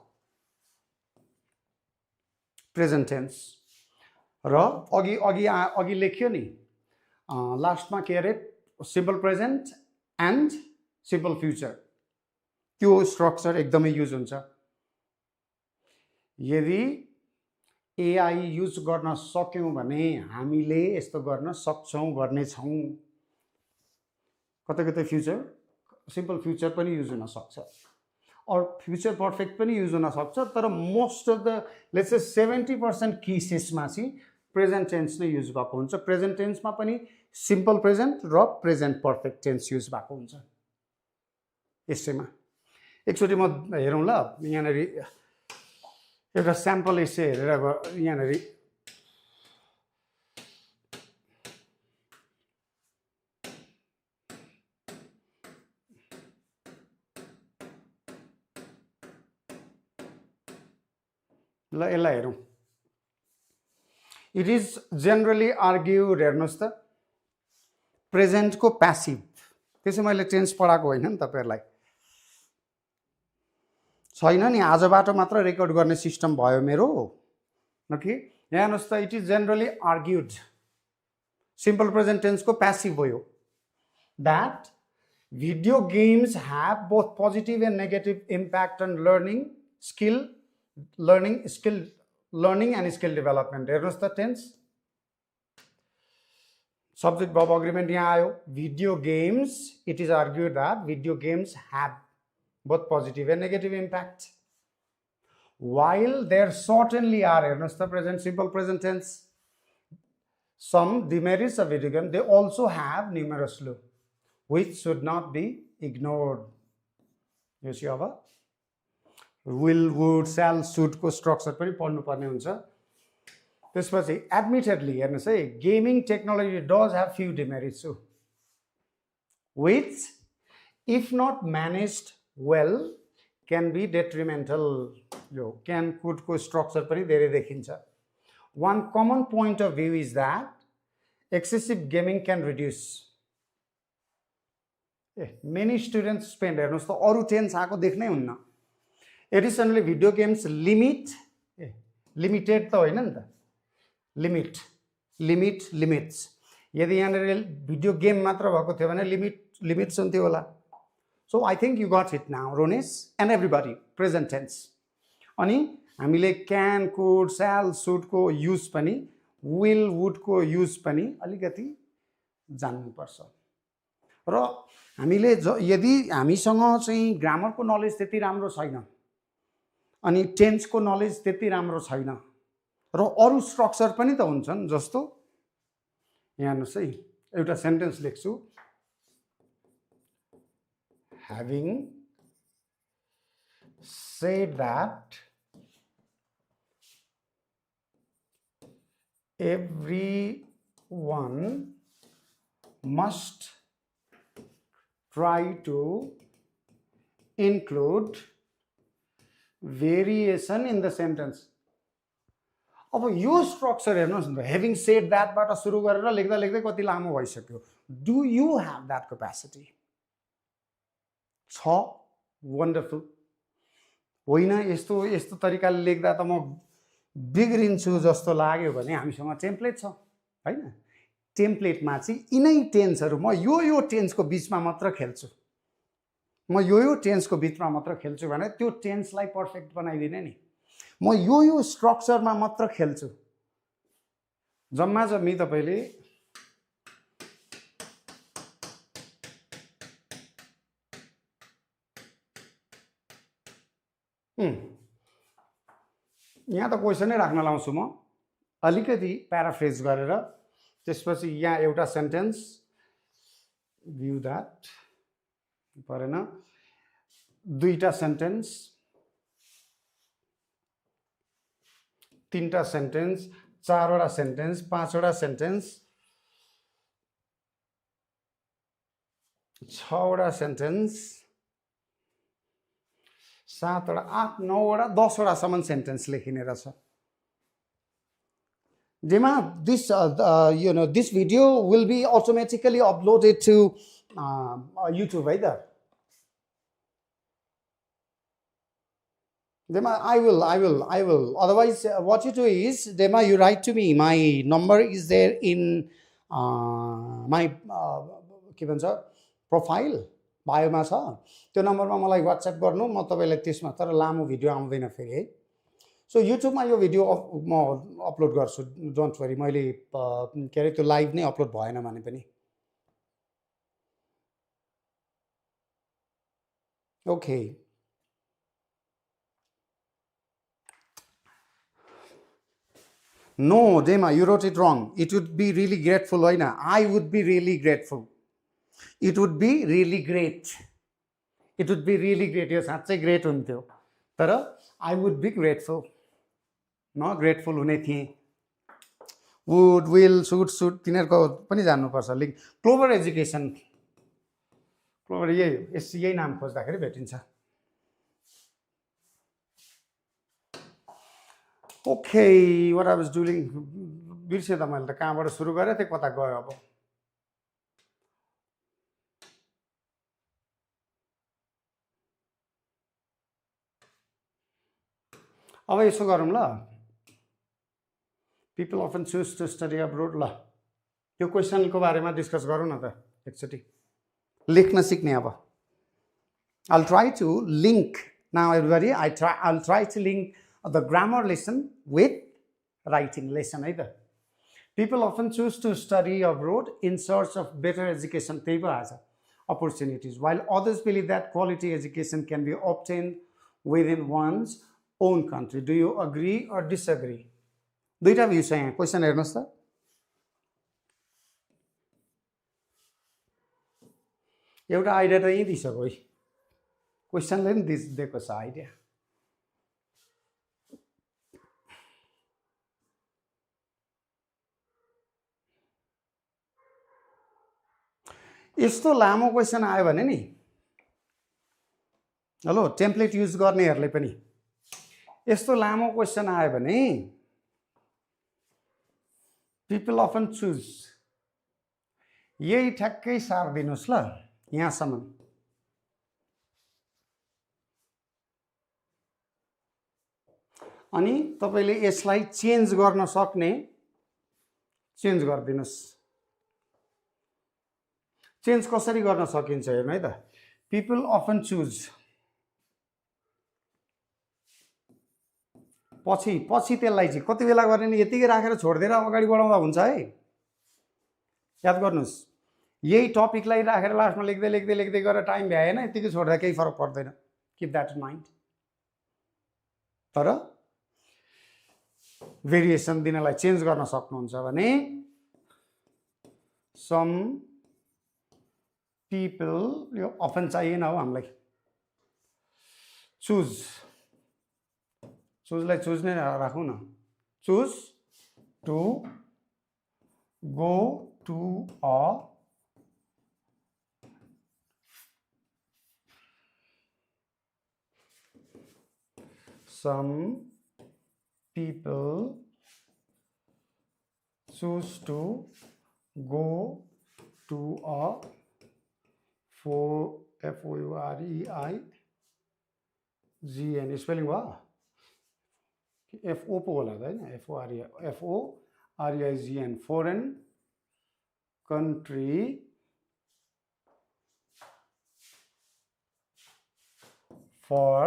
प्रेजेन्ट टेन्स र अघि लेख्यो नि लास्टमा के अरे simple present and simple future, त्यो स्ट्रक्चर एकदमै युज हुन्छ. यदि एआई युज गर्न सक्यौँ भने हामीले यस्तो गर्न सक्छौँ, गर्नेछौँ. कतै कतै फ्युचर सिम्पल फ्युचर पनि युज हुन सक्छ और फ्युचर पर्फेक्ट पनि युज हुन सक्छ. तर most of the let's say 70% केसेसमा चाहिँ प्रेजेन्ट टेन्स नै युज भएको हुन्छ. प्रेजेन्ट टेन्समा पनि सिम्पल प्रेजेन्ट र प्रेजेन्ट पर्फेक्ट टेन्स युज भएको हुन्छ. एसेमा एकचोटि म हेरौँ ल, यहाँनिर एउटा स्याम्पल एसे हेरेर यहाँनिर ल यसलाई हेरौँ. इट इज जेनरली आर्ग्युड, हेर्नुहोस् त, प्रेजेन्टको प्यासिभ. त्यसै मैले टेन्स पढाएको होइन नि तपाईँहरूलाई. छैन नि आजबाट मात्र रेकर्ड गर्ने सिस्टम भयो मेरो ओके यहाँ हेर्नुहोस् त it is generally argued simple present टेन्सको प्यासिभ भयो that video games have both positive and negative impact on learning and skill development. हेर्नुहोस् त टेन्स subject verb agreement यहाँ आयो video games it is argued that video games have both positive and negative impact while there certainly are हेर्नुहोस् त present simple present tense some demerits of video game they also have numerous which should not be ignored. You see अब will, would, shall, should को structure पनि पढ्नु पर्ने हुन्छ त्यसपछि admittedly हेर्नुहोस् है gaming technology does have few demerits which if not managed well can be detrimental yo can could को structure पनि धेरै देखिन्छ one common point of view is that excessive gaming can reduce many students spend हेर्नुहोस् त अरू tense आएको देख्नै हुन्न एडिसनली video games limited त होइन नि त लिमिट्स यदि यहाँनिर भिडियो गेम मात्र भएको थियो भने लिमिट्स हुन्थ्यो होला so I think you got it now Ronesh and everybody present tense अनि हामीले क्यान कुड स्याल सुडको युज पनि विल वुडको युज पनि अलिकति जान्नुपर्छ र हामीले यदि हामीसँग चाहिँ ग्रामरको नलेज त्यति राम्रो छैन अनि टेन्सको नलेज त्यति राम्रो छैन र अरू स्ट्रक्चर पनि त हुन्छन् जस्तो यहाँ हेर्नुहोस् है एउटा सेन्टेन्स लेख्छु having said that everyone must try to include variation in the sentence. अब यो स्ट्रक्चर हेर्नुहोस् न having said that बाट सुरु गरेर लेख्दा लेख्दै कति लामो भइसक्यो do you have that capacity छ वन्डरफुल होइन यस्तो तरिकाले लेख्दा त म बिग्रिन्छु जस्तो लाग्यो भने हामीसँग टेम्प्लेट छ हैन टेम्प्लेटमा चाहिँ यिनै टेन्सहरू म यो टेन्सको बीचमा मात्र खेल्छु म यो टेन्सको बीचमा मात्र खेल्छु भने त्यो टेन्सलाई पर्फेक्ट बनाइदिने नि म यो स्ट्रक्चरमा मात्र खेल्छु जम्मा जम्मी तपाईले यहाँ त क्वेसनै राख्न लाउँछु म अलिकति प्याराफ्रेज गरेर त्यसपछि यहाँ एउटा सेन्टेन्स भ्यू दैट परेन दुईटा सेन्टेन्स तीनटा सेन्टेन्स चारवटा सेन्टेन्स पाँचवटा सेन्टेन्स छवटा सेन्टेन्स सातवटा आठ नौवटा दसवटासम्म सेन्टेन्स लेखिने रहेछ जेमा this video will be automatically uploaded to YouTube है त Dema, I will. Otherwise, what you do is, Dema, you write to me. My number is there in my profile, bio ma cha. त्यो नम्बरमा मलाई WhatsApp गर्नु म तपाईलाई त्यसमा तर लामो भिडियो आउँदैन फेरि है सो YouTube मा यो भिडियो म अपलोड गर्छु डोन्ट वरी मैले के रे त्यो लाइभ नै अपलोड भएन भने पनि okay No, Dema, you wrote it wrong. It would be really grateful, Oina. I would be really grateful. It would be really great. It would be really great. Yes, that's a great one too. Tara, I would be grateful. No, grateful hune thiए. Would, will, should, तिनीहरुको पनि जान्नु पर्छ link क्लोभर education क्लोभर यही नाम खोज्दाखेरि भेटिन्छ Okay, what I was doing, बिर्से त मैले त कहाँबाट सुरु गरे थिए कता गयो अब अब यसो गरौँ ल people often choose to study abroad ल यो क्वेसनको बारेमा डिस्कस गरौँ न त एकचोटि लेख्न सिक्ने अब I'll try to link now everybody I'll try to link the grammar lesson with writing lesson है त people often choose to study abroad in search of better education त्यही भो आज opportunities while others believe that quality education can be obtained within one's own country do you agree or disagree दुईटा view छ यहाँ question हेर्नुस् त एउटा idea त यही दिइसक्यो है क्वेसनले नि दिएको छ आइडिया यस्तो लामो क्वेसन आयो भने नि हेलो टेम्प्लेट युज गर्नेहरूले पनि यस्तो लामो क्वेसन आयो भने people often choose यही ठ्याक्कै सार दिनुस् ल यहाँसम्म अनि तपाईले यसलाई चेन्ज गर्न सक्ने चेन्ज गर्दिनुस् चेन्ज कसरी गर्न सकिन्छ हेर्नु है त people often choose पछि त्यसलाई चाहिँ कति बेला गर्ने नि यतिकै राखेर छोड्दिएर अगाडि बढाउँदा हुन्छ है याद गर्नुस् यही टपिकलाई राखेर लास्टमा लेख्दै लेख्दै लेख्दै गरेर टाइम भ्याएन यतिकै छोड्दा केही फरक पर्दैन किप द्याट इन माइन्ड तर भेरिएसन दिनलाई चेन्ज गर्न सक्नुहुन्छ भने सम पिपल यो अफन चाहिएन हो हामीलाई चुजलाई चुज नै राखौँ न choose to go to a some people choose to go to a foreign spelling va FO po hola हैन foreign foreign country for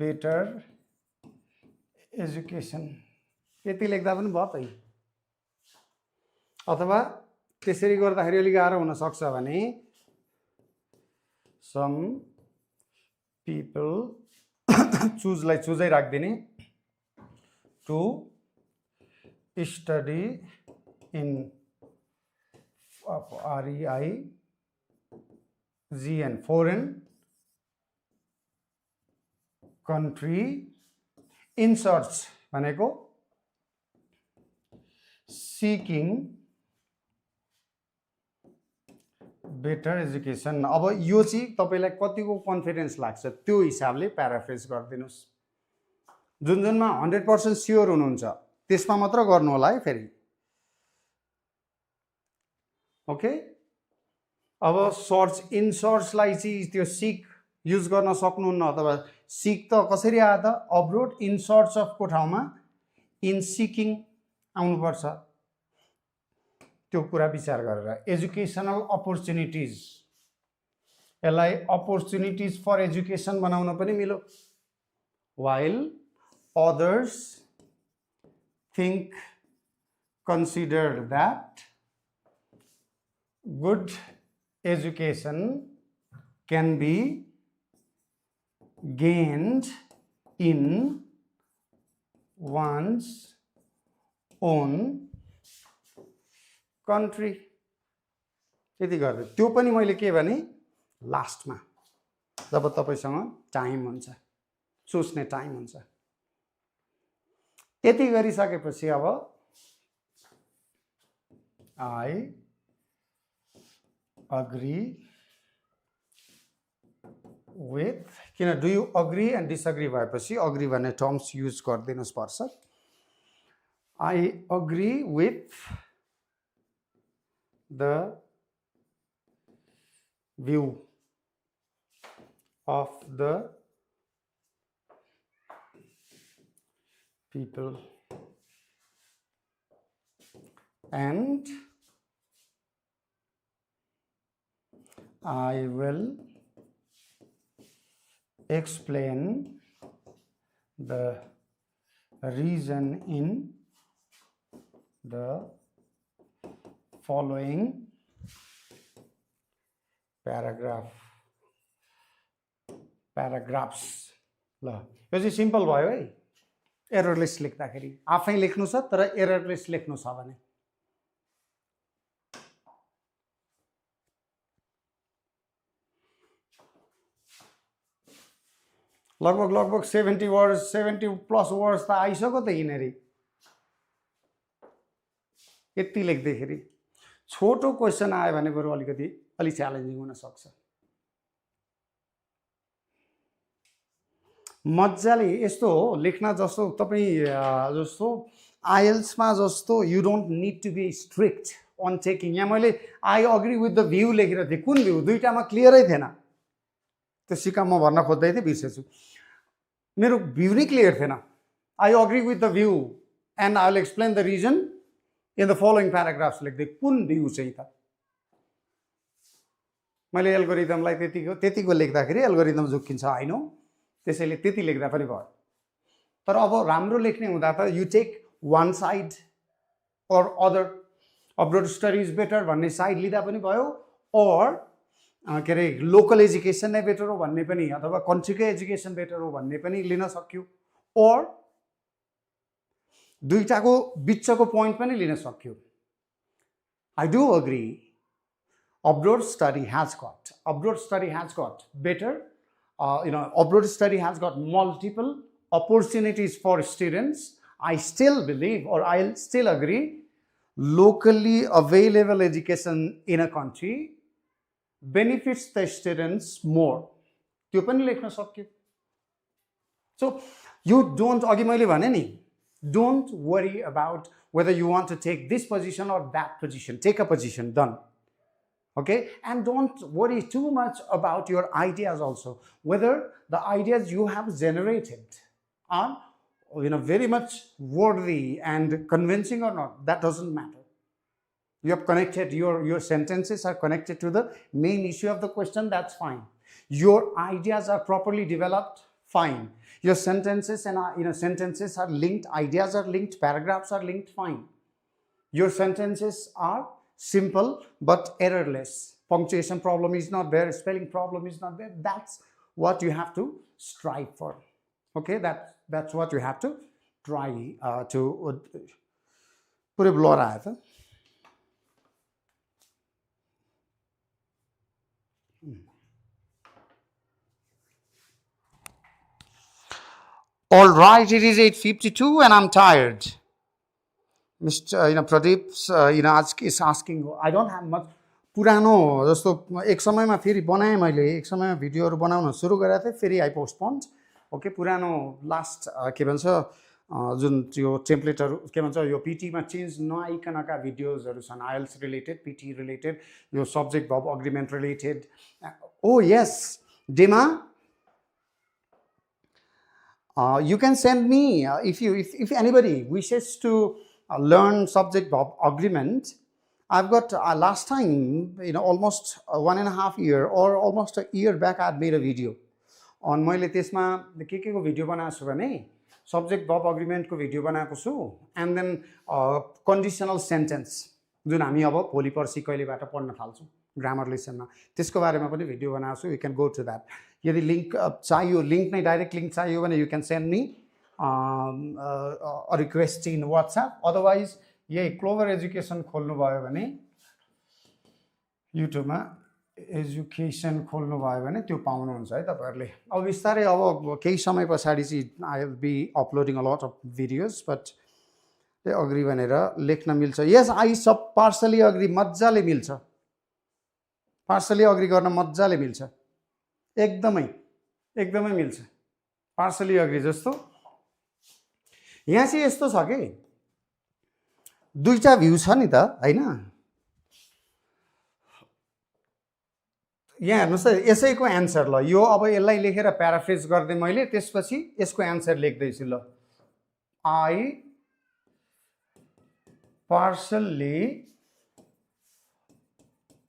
better education यति लेख्दा पनि भयो त अथवा त्यसरी गर्दाखेरि अलि गाह्रो हुन सक्छ भने some people चुजलाई चुजै राख्दिने to study in foreign country in search भनेको seeking better education अब यो चाहिँ तपाईलाई कतिको कन्फिडेन्स लाग्छ त्यो हिसाबले प्याराफ्रेज गर्दिनुस् जुन जुनमा 100% स्योर हुनुहुन्छ त्यसमा मात्र गर्नु होला है फेरि ओके अब सर्च इन सर्चलाई चाहिँ त्यो सिक युज गर्न सक्नुहुन्न अथवा सिक त कसरी आयो त अब्रोड इन सर्च अफ को ठाउँमा इन सिकिङ आउनुपर्छ त्यो कुरा विचार गरेर एजुकेसनल अपर्च्युनिटिज यसलाई अपर्च्युनिटिज फर एजुकेसन बनाउन पनि मिल्यो while others consider that good education can be gained in one's own country यति गर्दै त्यो पनि मैले के भने लास्टमा जब तपाईसँग टाइम हुन्छ सोच्ने टाइम हुन्छ यति गरिसकेपछि अब I agree with किन do you agree and disagree भएपछि agree भन्ने टर्म्स युज गरिदिनुस् पर्छ I agree with the view of the people and I will explain the reason in the following paragraphs. ल यो चाहिँ सिम्पल भयो है एररलेस लेख्दाखेरि आफै लेख्नु छ तर एररलेस लेख्नु छ भने लगभग 70 वर्ड्स 70 प्लस वर्ड्स त आइसक्यो त यिनीहरु यति लेख्दाखेरि छोटो क्वेशन आयो भने बरु अलिकति अलि च्यालेन्जिङ हुन सक्छ मज्जाले यस्तो हो लेख्न जस्तो तपाई जस्तो IELTS मा जस्तो you don't need to be strict on taking यहाँ मैले I agree with the view लेखेर थिएँ कुन भ्यू दुईटामा क्लियरै थिएन त्यो सिक्का म भर्न खोज्दै थिएँ बिर्सेछु मेरो भ्यू नै क्लियर थिएन I agree with the view and I will explain the reason in the following paragraphs लेख्दै कुन भ्यू चाहिँ त मैले एल्गोरिदमलाई त्यतिको लेख्दाखेरि एल्गोरिदम झुक्किन्छ हैन त्यसैले त्यति लेख्दा पनि भयो तर अब राम्रो लेख्ने हुँदा त you take one side or other abroad studies better भन्ने साइड लिँदा पनि भयो अर के अरे लोकल एजुकेसन नै बेटर हो भन्ने पनि अथवा कन्ट्रीकै एजुकेसन बेटर हो भन्ने पनि लिन सक्यो अर दुईटाको बिचको पोइन्ट पनि लिन सक्यो I do agree abroad study has got better abroad study has got multiple opportunities for students. I still believe or I'll still agree locally available education in a country benefits the students more. त्यो पनि लेख्न सक्यो so you don't अघि मैले भने नि don't worry about whether you want to take this position or that position. Take a position, done. Okay, and don't worry too much about your ideas also, whether the ideas you have generated are very much worthy and convincing or not. That doesn't matter. You have connected your sentences are connected to the main issue of the question. That's fine. Your ideas are properly developed. Fine. Your sentences and sentences are linked. Ideas are linked. Paragraphs are linked. Fine. Your sentences are simple but errorless. Punctuation problem is not there, spelling problem is not there. That's what you have to strive for. Okay, that's what you have to try to put a blur at. All right, it is 8:52 and I'm tired. Mr. Pradeep is asking, I don't have much पुरानो जस्तो एक समयमा फेरि बनाएँ मैले एक समयमा भिडियोहरू बनाउन सुरु गरेको थिएँ फेरि आई पोस्टपोन्ड ओके पुरानो लास्ट के भन्छ जुन त्यो टेम्प्लेटहरू के भन्छ यो पिटीमा चेन्ज नआइकनका भिडियोजहरू छन् आइएल्ट्स रिलेटेड पिटी रिलेटेड यो सब्जेक्ट भर्ब अग्रिमेन्ट रिलेटेड ओ यस डेमा you can send me if anybody wishes to learn subject verb agreement. I've got last time almost 1.5 years or almost a year back I had made a video on मैले त्यसमा के को video बनाएको छु भने सब्जेक्ट verb agreement को video बनाएको छु and then conditional sentence जुन हामी अब भोलि पर्सि कहिलेबाट पढ्न थाल्छौं ग्रामर लेसनमा त्यसको बारेमा पनि भिडियो बनाएको छु you can go to that. यदि लिंक चाहियो लिंक नै डाइरेक्ट लिंक चाहियो भने you can send me a request in WhatsApp. Otherwise यही क्लोभर एजुकेसन खोल्नु भयो भने युट्युबमा एजुकेसन खोल्नु भयो भने त्यो पाउनुहुन्छ है तपाईहरुले अब बिस्तारै अब केही समय पछाडी चाहिँ आई will B uploading a lot of videos but agree भनेर लेख्न मिल्छ यस आई सब पार्सली अग्री मज्जाले मिल्छ पार्सली अग्री गर्न मज्जाले मिल्छ एकदमै मिल्छ पार्सली अग्री जस्तो यहाँ चाहिँ यस्तो छ के दुईटा भ्यू छ नि त हैन यहाँ हेर्नुस् त यसैको एन्सर ल यो अब यसलाई लेखेर प्याराफ्रेज गर्दै मैले त्यसपछि यसको एन्सर लेख्दै छु ल I partially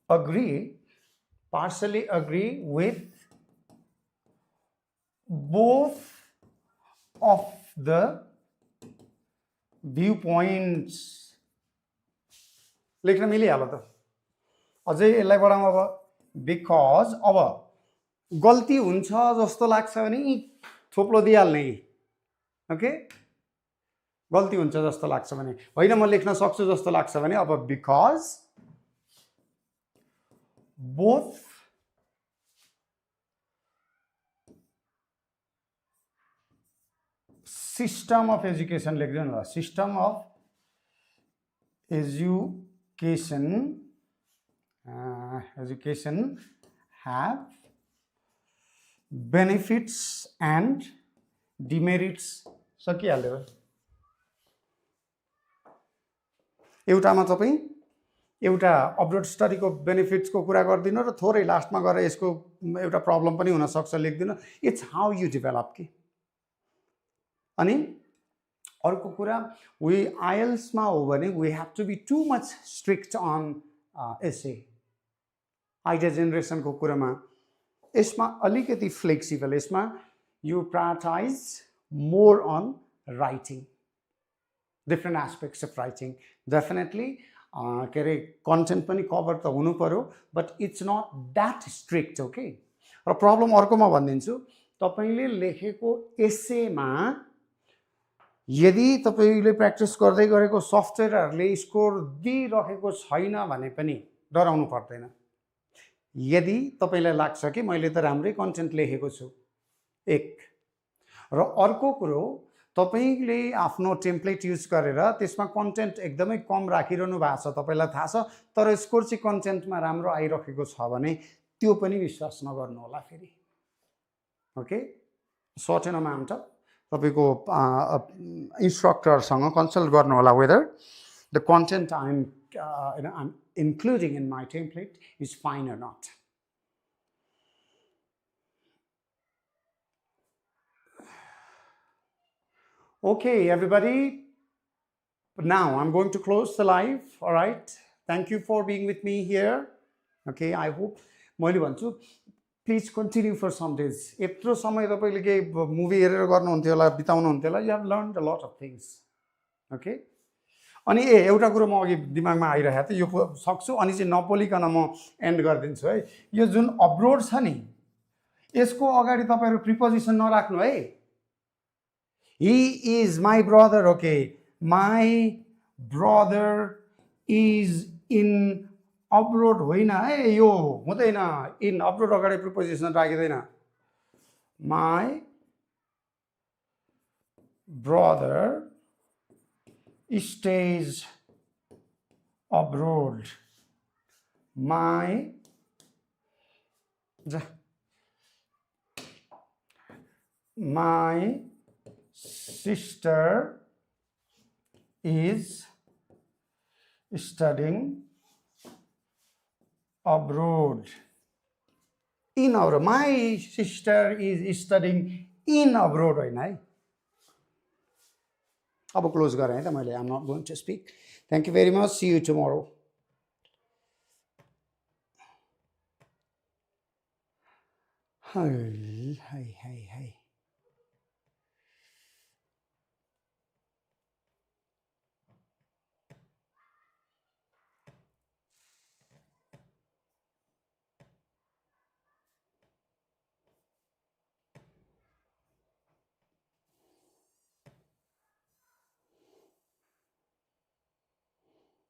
agree with both of the viewpoints. लेख्न मिलिहाल्यो त अझै यसलाई बढाउँ अब बिकज अब गल्ती हुन्छ जस्तो लाग्छ भने थोप्लो दिइहाल्ने ओके गल्ती हुन्छ जस्तो लाग्छ भने होइन म लेख्न सक्छु जस्तो लाग्छ भने अब because both system of education लेख्दैन ल system of education have benefits and demerits सकिहाल्यो एउटामा तपाईँ एउटा अब्रोड स्टडीको बेनिफिट्सको कुरा गर्दिनु र थोरै लास्टमा गएर यसको एउटा प्रब्लम पनि हुन सक्छ लेख्दिनु इट्स हाउ यु डेभलप के अनि अर्को कुरा वी आइएल्ट्समा हो भने we have to be too much strict on essay idea जेनेरेसनको कुरामा यसमा अलिकति फ्लेक्सिबल यसमा you prioritize more on writing different aspects of writing definitely के अरे कन्टेन्ट पनि कभर त हुनु पर्यो but it's not that strict okay र प्रब्लम अर्कोमा भनिदिन्छु तपाईँले लेखेको एसेमा यदि तपाईँले प्र्याक्टिस गर्दै गरेको सफ्टवेयरहरूले स्कोर दिइरहेको छैन भने पनि डराउनु पर्दैन यदि तपाईँलाई लाग्छ कि मैले त राम्रै कन्टेन्ट लेखेको छु एक र अर्को कुरो तपाईँले आफ्नो टेम्प्लेट युज गरेर त्यसमा कन्टेन्ट एकदमै कम राखिरहनु भएको छ तपाईँलाई थाहा छ तर स्कोर चाहिँ कन्टेन्टमा राम्रो आइरहेको छ भने त्यो पनि विश्वास नगर्नु होला फेरि ओके सर्टेन अमाउन्ट अफ तपाईँको इन्स्ट्रक्टरसँग कन्सल्ट गर्नु होला whether the content I'm including in my template is fine or not. Okay, everybody. Now I'm going to close the live. All right. Thank you for being with me here. Okay, I hope. Please continue for some days. यत्रो समय तपाईले के movie हेरेर गर्नुहुन्थ्यो होला बिताउनुहुन्थ्यो होला you have learned a lot of things. Okay. अनि एउटा कुरो म अघि दिमागमा आइरहेको थियो यो सक्छु अनि चाहिँ नपोलिकन म एन्ड गरिदिन्छु है यो जुन अब्रोड छ नि यसको अगाडि तपाईहरु प्रिपोजिसन नराख्नु है he is my brother okay my brother is in abroad होइन है यो हुँदैन इन अब्रोड अगाडि preposition राखिदैन my brother stays abroad. My sister is studying abroad. In abroad. My sister is studying in abroad होइन है अब क्लोज गरेँ है त मैले I'm not going to speak. Thank you very much. See you tomorrow. Hi.